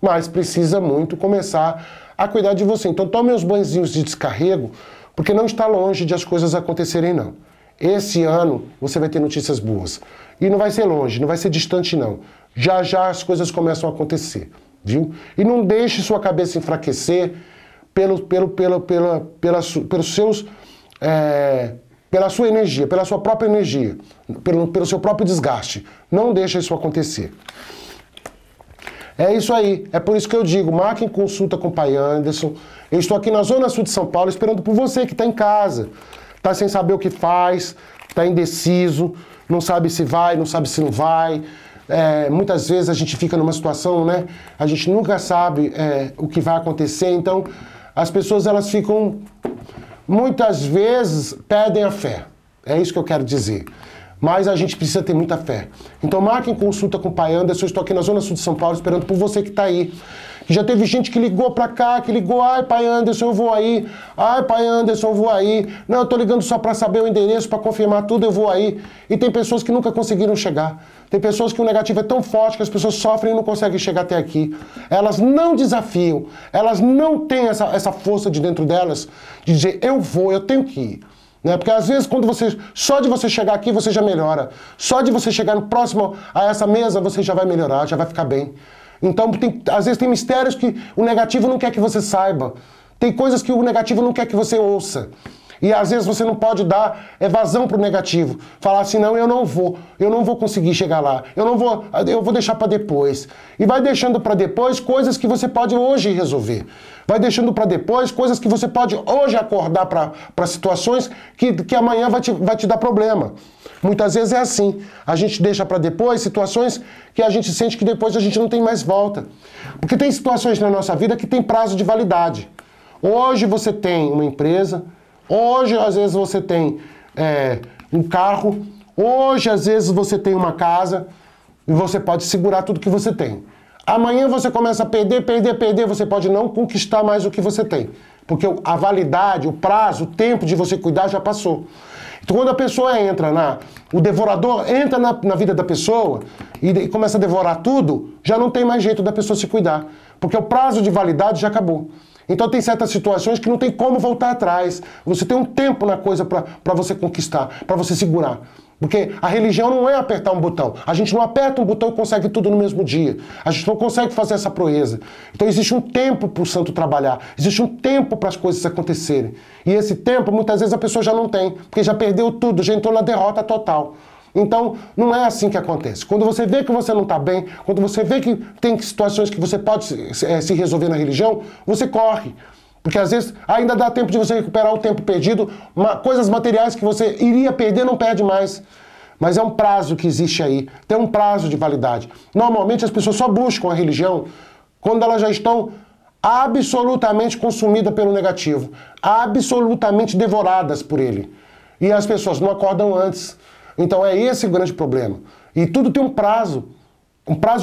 mas precisa muito começar a cuidar de você. Então tome os banhozinhos de descarrego, porque não está longe de as coisas acontecerem, não. Esse ano você vai ter notícias boas. E não vai ser longe, não vai ser distante, não. Já já as coisas começam a acontecer, viu? E não deixe sua cabeça enfraquecer pela sua energia, pela sua própria energia, pelo seu próprio desgaste. Não deixe isso acontecer. É isso aí, é por isso que eu digo, marquem consulta com o Pai Anderson. Eu estou aqui na Zona Sul de São Paulo esperando por você que está em casa. Está sem saber o que faz, está indeciso, não sabe se vai, não sabe se não vai. Muitas vezes a gente fica numa situação, né? A gente nunca sabe o que vai acontecer, então as pessoas elas ficam, muitas vezes, perdem a fé. É isso que eu quero dizer. Mas a gente precisa ter muita fé. Então marquem consulta com o Pai Anderson. Eu estou aqui na Zona Sul de São Paulo esperando por você que está aí. Já teve gente que ligou pra cá, que ligou, ai Pai Anderson, eu vou aí. Ai Pai Anderson, eu vou aí. Não, eu tô ligando só pra saber o endereço, pra confirmar tudo, eu vou aí. E tem pessoas que nunca conseguiram chegar. Tem pessoas que o negativo é tão forte que as pessoas sofrem e não conseguem chegar até aqui. Elas não desafiam, elas não têm essa força de dentro delas de dizer, eu vou, eu tenho que ir. Né? Porque às vezes só de você chegar aqui você já melhora. Só de você chegar no próximo a essa mesa você já vai melhorar, já vai ficar bem. Então, às vezes tem mistérios que o negativo não quer que você saiba. Tem coisas que o negativo não quer que você ouça. E às vezes você não pode dar vazão para o negativo. Falar assim, não, eu não vou conseguir chegar lá, eu vou deixar para depois. E vai deixando para depois coisas que você pode hoje resolver. Vai deixando para depois coisas que você pode hoje acordar para situações que amanhã vai te dar problema. Muitas vezes é assim. A gente deixa para depois situações que a gente sente que depois a gente não tem mais volta. Porque tem situações na nossa vida que tem prazo de validade. Hoje você tem uma empresa, hoje às vezes você tem um carro, hoje às vezes você tem uma casa e você pode segurar tudo que você tem. Amanhã você começa a perder, você pode não conquistar mais o que você tem. Porque a validade, o prazo, o tempo de você cuidar já passou. Então quando a pessoa entra o devorador entra na vida da pessoa e começa a devorar tudo, já não tem mais jeito da pessoa se cuidar. Porque o prazo de validade já acabou. Então tem certas situações que não tem como voltar atrás. Você tem um tempo na coisa para você conquistar, para você segurar. Porque a religião não é apertar um botão. A gente não aperta um botão e consegue tudo no mesmo dia. A gente não consegue fazer essa proeza. Então existe um tempo para o santo trabalhar. Existe um tempo para as coisas acontecerem. E esse tempo, muitas vezes, a pessoa já não tem. Porque já perdeu tudo, já entrou na derrota total. Então, não é assim que acontece. Quando você vê que você não está bem, quando você vê que tem situações que você pode se resolver na religião, você corre. Porque às vezes ainda dá tempo de você recuperar o tempo perdido, coisas materiais que você iria perder não perde mais. Mas é um prazo que existe aí, tem um prazo de validade. Normalmente as pessoas só buscam a religião quando elas já estão absolutamente consumidas pelo negativo, absolutamente devoradas por ele. E as pessoas não acordam antes. Então é esse o grande problema. E tudo tem um prazo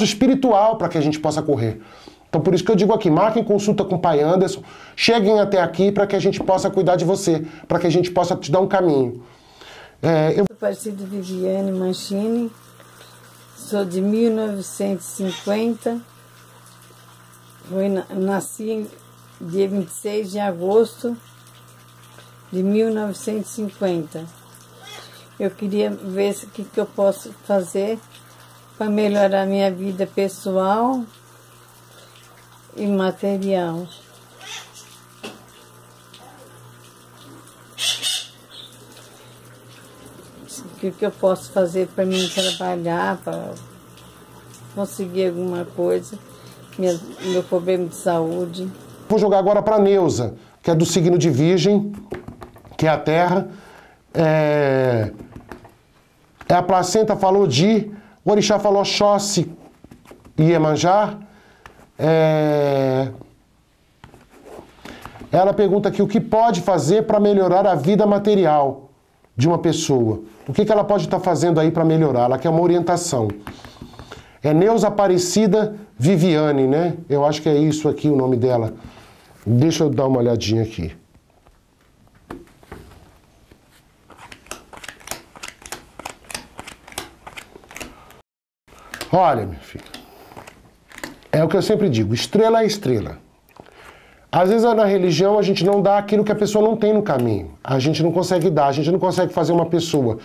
espiritual para que a gente possa correr. Então por isso que eu digo aqui, marquem consulta com o Pai Anderson, cheguem até aqui para que a gente possa cuidar de você, para que a gente possa te dar um caminho. Eu sou Aparecida Viviane Mancini, sou de 1950, nasci dia 26 de agosto de 1950. Eu queria ver o que eu posso fazer para melhorar minha vida pessoal e material. O que eu posso fazer para mim trabalhar, para conseguir alguma coisa, meu problema de saúde. Vou jogar agora para a Neuza, que é do signo de Virgem, que é a Terra. A placenta falou de, o orixá falou Xóssi e Iemanjá. Ela pergunta aqui o que pode fazer para melhorar a vida material de uma pessoa. O que ela pode estar fazendo aí para melhorar? Ela quer uma orientação. É Neuza Aparecida Viviane, né? Eu acho que é isso aqui o nome dela. Deixa eu dar uma olhadinha aqui. Olha, minha filha, é o que eu sempre digo, estrela é estrela. Às vezes na religião a gente não dá aquilo que a pessoa não tem no caminho. A gente não consegue dar, a gente não consegue fazer uma pessoa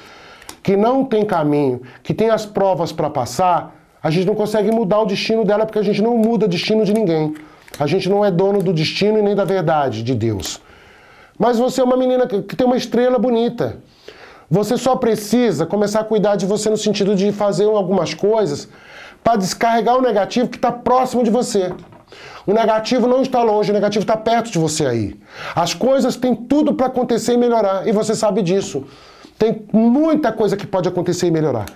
que não tem caminho, que tem as provas para passar, a gente não consegue mudar o destino dela porque a gente não muda o destino de ninguém. A gente não é dono do destino e nem da verdade de Deus. Mas você é uma menina que tem uma estrela bonita. Você só precisa começar a cuidar de você no sentido de fazer algumas coisas para descarregar o negativo que está próximo de você. O negativo não está longe, o negativo está perto de você aí. As coisas têm tudo para acontecer e melhorar, e você sabe disso. Tem muita coisa que pode acontecer e melhorar.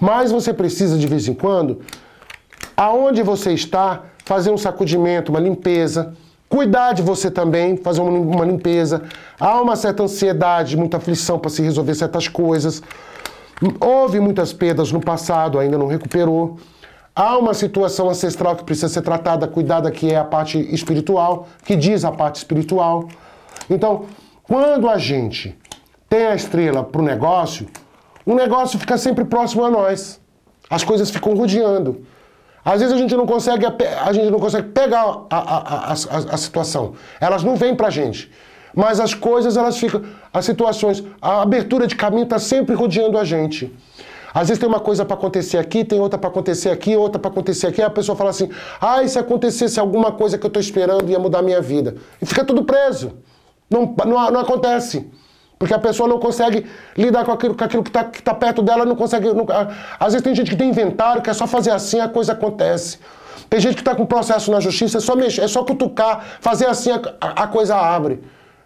Mas você precisa, de vez em quando, aonde você está, fazer um sacudimento, uma limpeza. Cuidar de você também, fazer uma limpeza. Há uma certa ansiedade, muita aflição para se resolver certas coisas. Houve muitas perdas no passado, ainda não recuperou. Há uma situação ancestral que precisa ser tratada, cuidada, que é a parte espiritual, que diz a parte espiritual. Então, quando a gente tem a estrela para o negócio fica sempre próximo a nós. As coisas ficam rodeando. Às vezes a gente não consegue pegar a situação. Elas não vêm pra gente. Mas as coisas, elas ficam... As situações, a abertura de caminho está sempre rodeando a gente. Às vezes tem uma coisa para acontecer aqui, tem outra para acontecer aqui, outra para acontecer aqui. Aí a pessoa fala assim, e se acontecesse alguma coisa que eu estou esperando ia mudar a minha vida? E fica tudo preso. Não acontece. Porque a pessoa não consegue lidar com aquilo que tá perto dela, não consegue... Às vezes tem gente que tem inventário, que é só fazer assim, a coisa acontece. Tem gente que está com processo na justiça, é só mexer, é só cutucar, fazer assim, a coisa abre.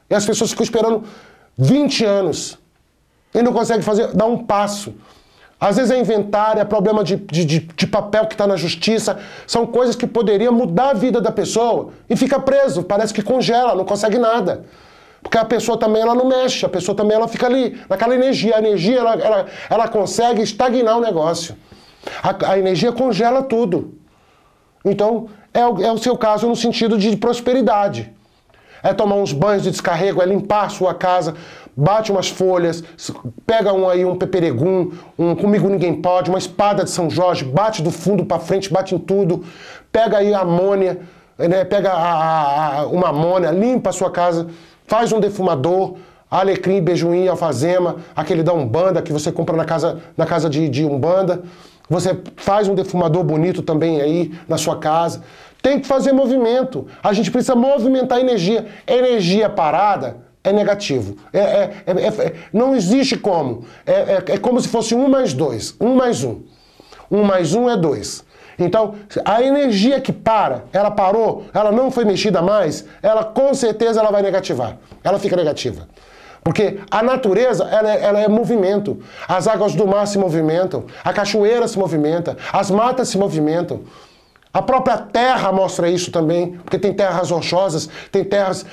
E as pessoas ficam esperando 20 anos e não conseguem dar um passo. Às vezes é inventário, é problema de papel que está na justiça, são coisas que poderiam mudar a vida da pessoa e fica preso, parece que congela, não consegue nada. Porque a pessoa também ela não mexe, a pessoa também ela fica ali, naquela energia. A energia ela consegue estagnar o negócio. A energia congela tudo. Então, é o seu caso no sentido de prosperidade. É tomar uns banhos de descarrego, é limpar a sua casa, bate umas folhas, pega um peperegum, comigo ninguém pode, uma espada de São Jorge, bate do fundo para frente, bate em tudo, pega aí a amônia, né, pega uma amônia, limpa a sua casa, faz um defumador, alecrim, bejuim, alfazema, aquele da Umbanda que você compra na casa de Umbanda. Você faz um defumador bonito também aí na sua casa. Tem que fazer movimento. A gente precisa movimentar a energia. Energia parada é negativo. Não existe como. É como se fosse 1 mais 2. 1 mais 1. 1 mais 1 é 2. Então, a energia que ela parou, ela não foi mexida mais, ela com certeza ela vai negativar. Ela fica negativa. Porque a natureza, ela é movimento. As águas do mar se movimentam, a cachoeira se movimenta, as matas se movimentam. A própria terra mostra isso também, porque tem terras rochosas, tem terras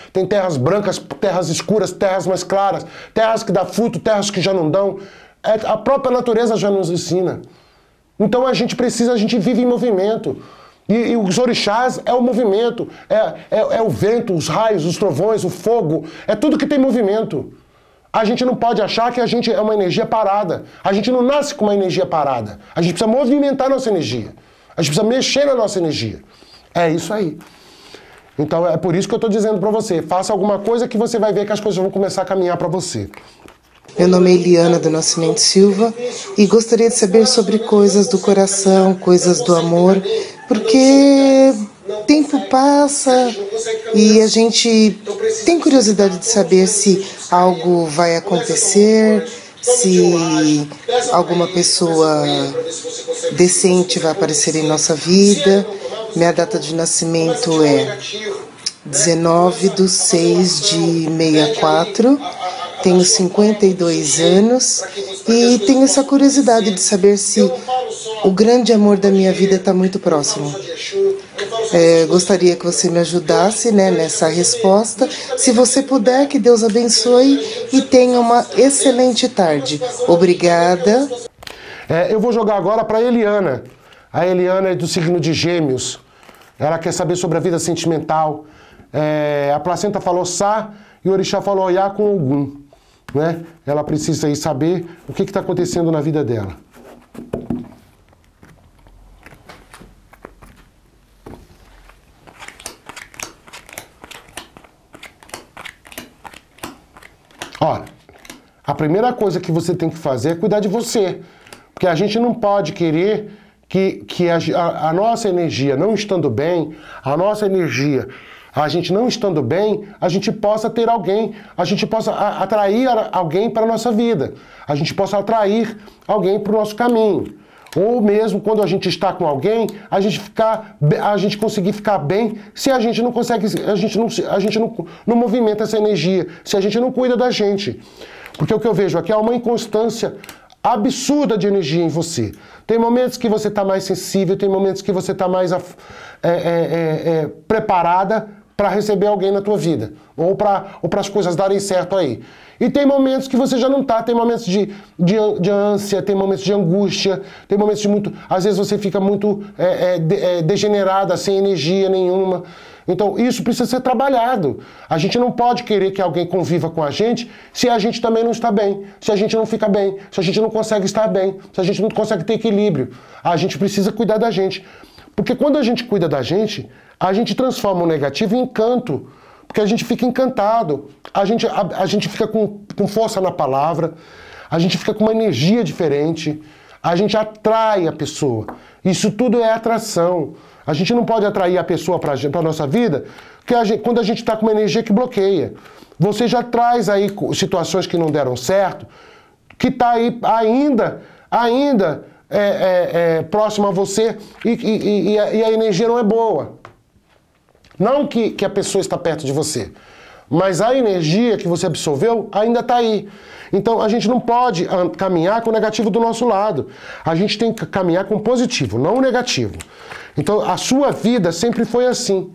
brancas, terras escuras, terras mais claras, terras que dão fruto, terras que já não dão. A própria natureza já nos ensina. Então a gente vive em movimento. E os orixás é o movimento, é o vento, os raios, os trovões, o fogo, é tudo que tem movimento. A gente não pode achar que a gente é uma energia parada. A gente não nasce com uma energia parada. A gente precisa movimentar a nossa energia. A gente precisa mexer na nossa energia. É isso aí. Então é por isso que eu estou dizendo para você, faça alguma coisa que você vai ver que as coisas vão começar a caminhar para você. Meu nome é Eliana do Nascimento Silva e gostaria de saber sobre coisas do coração, coisas do amor, porque tempo passa e a gente tem curiosidade de saber se algo vai acontecer, se alguma pessoa decente vai aparecer em nossa vida. Minha data de nascimento é 19/6/64. Tenho 52 anos e tenho essa curiosidade de saber se o grande amor da minha vida está muito próximo. Gostaria que você me ajudasse, né, nessa resposta. Se você puder, que Deus abençoe e tenha uma excelente tarde. Obrigada. Eu vou jogar agora para a Eliana. A Eliana é do signo de Gêmeos. Ela quer saber sobre a vida sentimental. A placenta falou Sá e o orixá falou Oyá com Ogum. Né? Ela precisa aí saber o que está acontecendo na vida dela. Olha, a primeira coisa que você tem que fazer é cuidar de você. Porque a gente não pode querer que a nossa energia não estando bem, a gente não estando bem, a gente possa ter alguém, a gente possa atrair alguém para a nossa vida, a gente possa atrair alguém para o nosso caminho. Ou mesmo quando a gente está com alguém, a gente conseguir ficar bem se a gente não consegue, a gente não movimenta essa energia, se a gente não cuida da gente. Porque o que eu vejo aqui é uma inconstância absurda de energia em você. Tem momentos que você está mais sensível, tem momentos que você está mais preparada para receber alguém na tua vida, ou para as coisas darem certo aí. E tem momentos que você já não tá, tem momentos de ânsia, tem momentos de angústia, tem momentos de muito... Às vezes você fica muito degenerada, sem energia nenhuma. Então isso precisa ser trabalhado. A gente não pode querer que alguém conviva com a gente se a gente também não está bem, se a gente não fica bem, se a gente não consegue estar bem, se a gente não consegue ter equilíbrio. A gente precisa cuidar da gente. Porque quando a gente cuida da gente, a gente transforma o negativo em encanto. Porque a gente fica encantado, a gente fica com força na palavra, a gente fica com uma energia diferente, A gente atrai a pessoa. Isso tudo é atração. A gente não pode atrair a pessoa para a nossa vida quando a gente está com uma energia que bloqueia. Você já traz aí situações que não deram certo, que está aí ainda próximo a você e a energia não é boa. Não que a pessoa está perto de você, mas a energia que você absorveu ainda está aí. Então a gente não pode caminhar com o negativo do nosso lado. A gente tem que caminhar com o positivo, não o negativo. Então a sua vida sempre foi assim.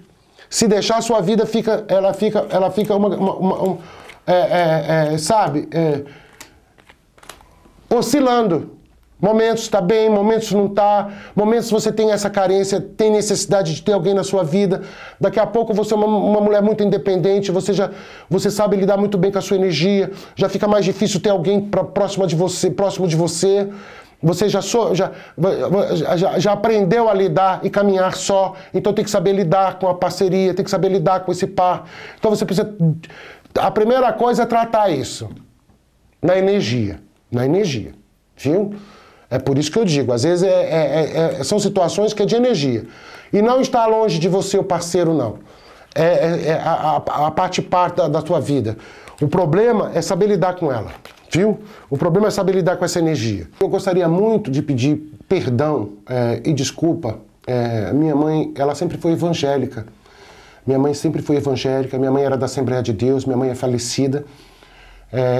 Se deixar a sua vida, ela fica oscilando. Momentos está bem, momentos não está. Momentos você tem essa carência, tem necessidade de ter alguém na sua vida. Daqui a pouco você é uma mulher muito independente, você sabe lidar muito bem com a sua energia. Já fica mais difícil ter alguém próximo de você. Você já aprendeu a lidar e caminhar só. Então tem que saber lidar com a parceria, tem que saber lidar com esse par. Então você precisa... A primeira coisa é tratar isso na energia. Viu? É por isso que eu digo, às vezes são situações que é de energia. E não está longe de você o parceiro, não. A parte da tua vida. O problema é saber lidar com ela, viu? O problema é saber lidar com essa energia. Eu gostaria muito de pedir perdão e desculpa. Minha mãe, ela sempre foi evangélica. Minha mãe era da Assembleia de Deus, minha mãe é falecida.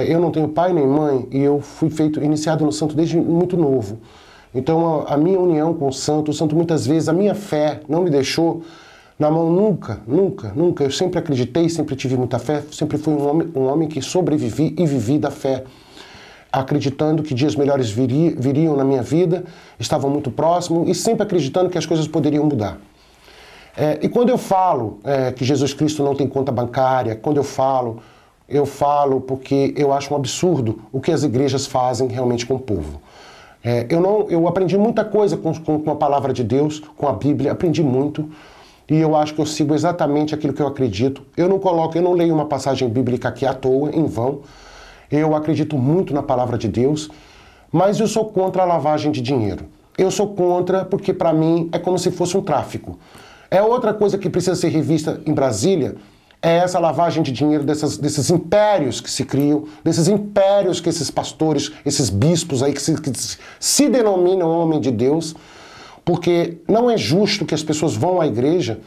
Eu não tenho pai nem mãe e eu fui iniciado no santo desde muito novo. Então a minha união com o santo muitas vezes, a minha fé não me deixou na mão nunca. Eu sempre acreditei, sempre tive muita fé, sempre fui um homem que sobrevivi e vivi da fé. Acreditando que dias melhores viriam na minha vida, estava muito próximo e sempre acreditando que as coisas poderiam mudar. E quando eu falo que Jesus Cristo não tem conta bancária, quando eu falo porque eu acho um absurdo o que as igrejas fazem realmente com o povo. Eu aprendi muita coisa com a palavra de Deus, com a Bíblia, aprendi muito, e eu acho que eu sigo exatamente aquilo que eu acredito. Eu não leio uma passagem bíblica aqui à toa, em vão. Eu acredito muito na palavra de Deus, mas eu sou contra a lavagem de dinheiro. Eu sou contra porque, para mim, é como se fosse um tráfico. Outra coisa que precisa ser revista em Brasília, é essa lavagem de dinheiro desses impérios que se criam, desses impérios que esses pastores, esses bispos aí que se denominam homem de Deus, porque não é justo que as pessoas vão à igreja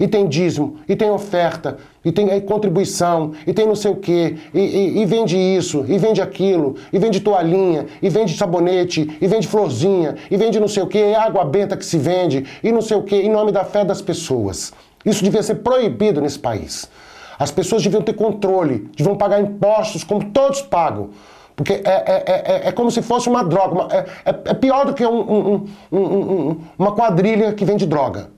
e tem dízimo, e tem oferta, e tem contribuição, e tem não sei o quê, e vende isso, e vende aquilo, e vende toalhinha, e vende sabonete, e vende florzinha, e vende não sei o quê, é água benta que se vende, e não sei o quê, em nome da fé das pessoas. Isso devia ser proibido nesse país. As pessoas deviam ter controle, deviam pagar impostos como todos pagam. Porque é como se fosse uma droga. É pior do que uma quadrilha que vende droga.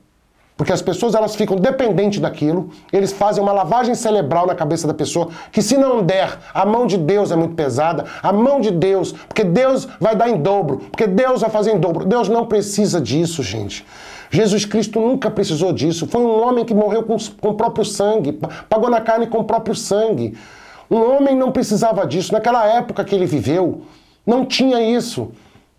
Porque as pessoas elas ficam dependentes daquilo, eles fazem uma lavagem cerebral na cabeça da pessoa, que se não der, a mão de Deus é muito pesada, a mão de Deus, porque Deus vai dar em dobro, porque Deus vai fazer em dobro. Deus não precisa disso, gente. Jesus Cristo nunca precisou disso. Foi um homem que morreu com o próprio sangue, pagou na carne com o próprio sangue. Um homem não precisava disso. Naquela época que ele viveu, não tinha isso.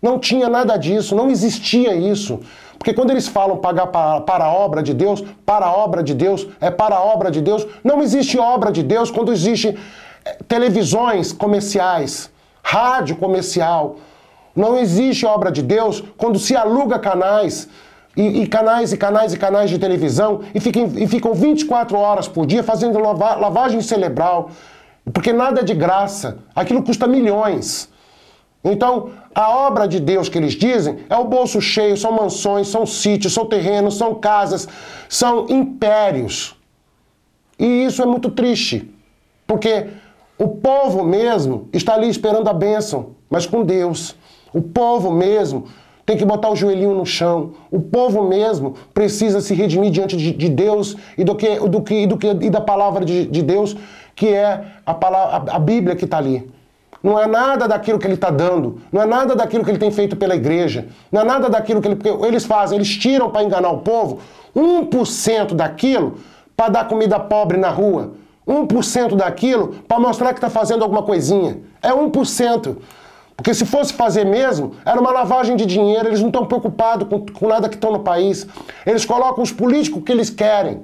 Não tinha nada disso, não existia isso. Porque quando eles falam pagar para a obra de Deus, para a obra de Deus, para a obra de Deus, não existe obra de Deus quando existe televisões comerciais, rádio comercial. Não existe obra de Deus quando se aluga canais, e canais de televisão, e ficam 24 horas por dia fazendo lavagem cerebral. Porque nada é de graça, aquilo custa milhões. Então, a obra de Deus que eles dizem é o bolso cheio, são mansões, são sítios, são terrenos, são casas, são impérios. E isso é muito triste, porque o povo mesmo está ali esperando a bênção, mas com Deus. O povo mesmo tem que botar o joelhinho no chão. O povo mesmo precisa se redimir diante de Deus e da palavra de Deus, que é a Bíblia que está ali. Não é nada daquilo que ele está dando, não é nada daquilo que ele tem feito pela igreja, não é nada daquilo que eles fazem, eles tiram para enganar o povo 1% daquilo para dar comida pobre na rua, 1% daquilo para mostrar que está fazendo alguma coisinha, é 1%. Porque se fosse fazer mesmo, era uma lavagem de dinheiro, eles não estão preocupados com nada que estão no país. Eles colocam os políticos que eles querem,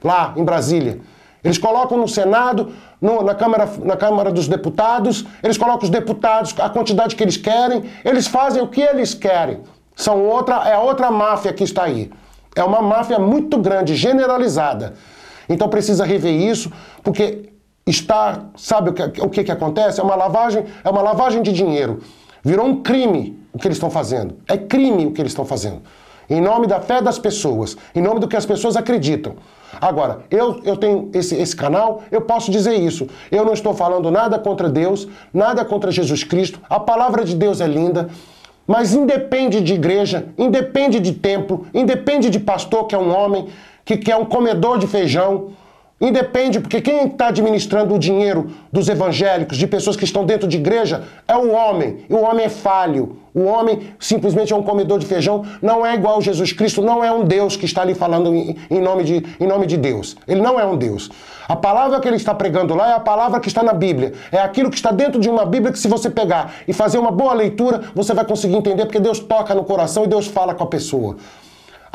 lá em Brasília. Eles colocam no Senado, na Câmara dos Deputados, eles colocam os deputados, a quantidade que eles querem, eles fazem o que eles querem. É outra máfia que está aí. É uma máfia muito grande, generalizada. Então precisa rever isso, porque sabe o que acontece? É uma lavagem de dinheiro. Virou um crime o que eles estão fazendo. É crime o que eles estão fazendo. Em nome da fé das pessoas, em nome do que as pessoas acreditam. Agora, eu tenho esse canal, eu posso dizer isso. Eu não estou falando nada contra Deus, nada contra Jesus Cristo. A palavra de Deus é linda, mas independe de igreja, independe de templo, independe de pastor que é um homem, que é um comedor de feijão. Independe, porque quem está administrando o dinheiro dos evangélicos, de pessoas que estão dentro de igreja, é o homem. E o homem é falho. O homem simplesmente é um comedor de feijão. Não é igual a Jesus Cristo, não é um Deus que está ali falando em nome de Deus. Ele não é um Deus. A palavra que ele está pregando lá é a palavra que está na Bíblia. É aquilo que está dentro de uma Bíblia que, se você pegar e fazer uma boa leitura, você vai conseguir entender, porque Deus toca no coração e Deus fala com a pessoa.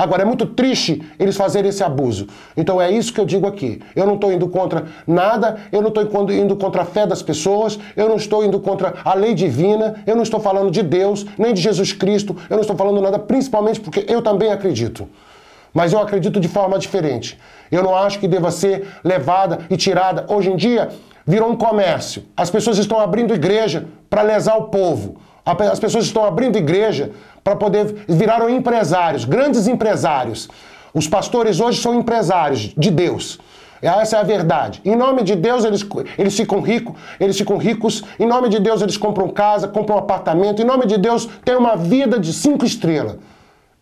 Agora, é muito triste eles fazerem esse abuso. Então é isso que eu digo aqui. Eu não estou indo contra nada, eu não estou indo contra a fé das pessoas, eu não estou indo contra a lei divina, eu não estou falando de Deus, nem de Jesus Cristo, eu não estou falando nada, principalmente porque eu também acredito. Mas eu acredito de forma diferente. Eu não acho que deva ser levada e tirada. Hoje em dia, virou um comércio. As pessoas estão abrindo igreja para lesar o povo. As pessoas estão abrindo igreja para poder... Viraram empresários, grandes empresários. Os pastores hoje são empresários de Deus. Essa é a verdade. Em nome de Deus eles ficam ricos. Em nome de Deus eles compram casa, compram apartamento. Em nome de Deus tem uma vida de 5 estrelas.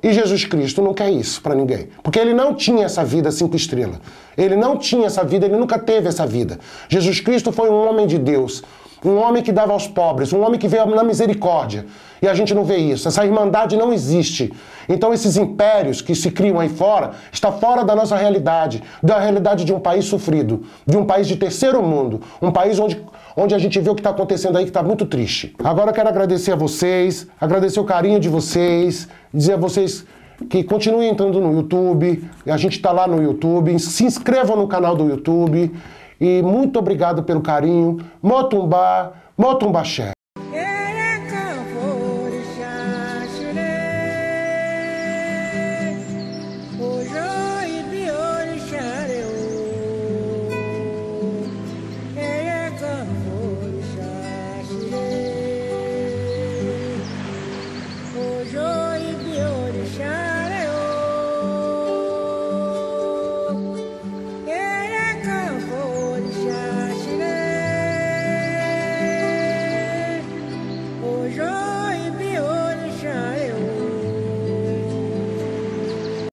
E Jesus Cristo não quer isso para ninguém. Porque ele não tinha essa vida 5 estrelas. Ele não tinha essa vida, ele nunca teve essa vida. Jesus Cristo foi um homem de Deus. Um homem que dava aos pobres, um homem que veio na misericórdia. E a gente não vê isso. Essa irmandade não existe. Então esses impérios que se criam aí fora, está fora da nossa realidade, da realidade de um país sofrido, de um país de terceiro mundo, um país onde a gente vê o que está acontecendo aí, que está muito triste. Agora eu quero agradecer a vocês, agradecer o carinho de vocês, dizer a vocês que continuem entrando no YouTube, a gente está lá no YouTube, se inscrevam no canal do YouTube. E muito obrigado pelo carinho. Motumbá, Motumbaxé.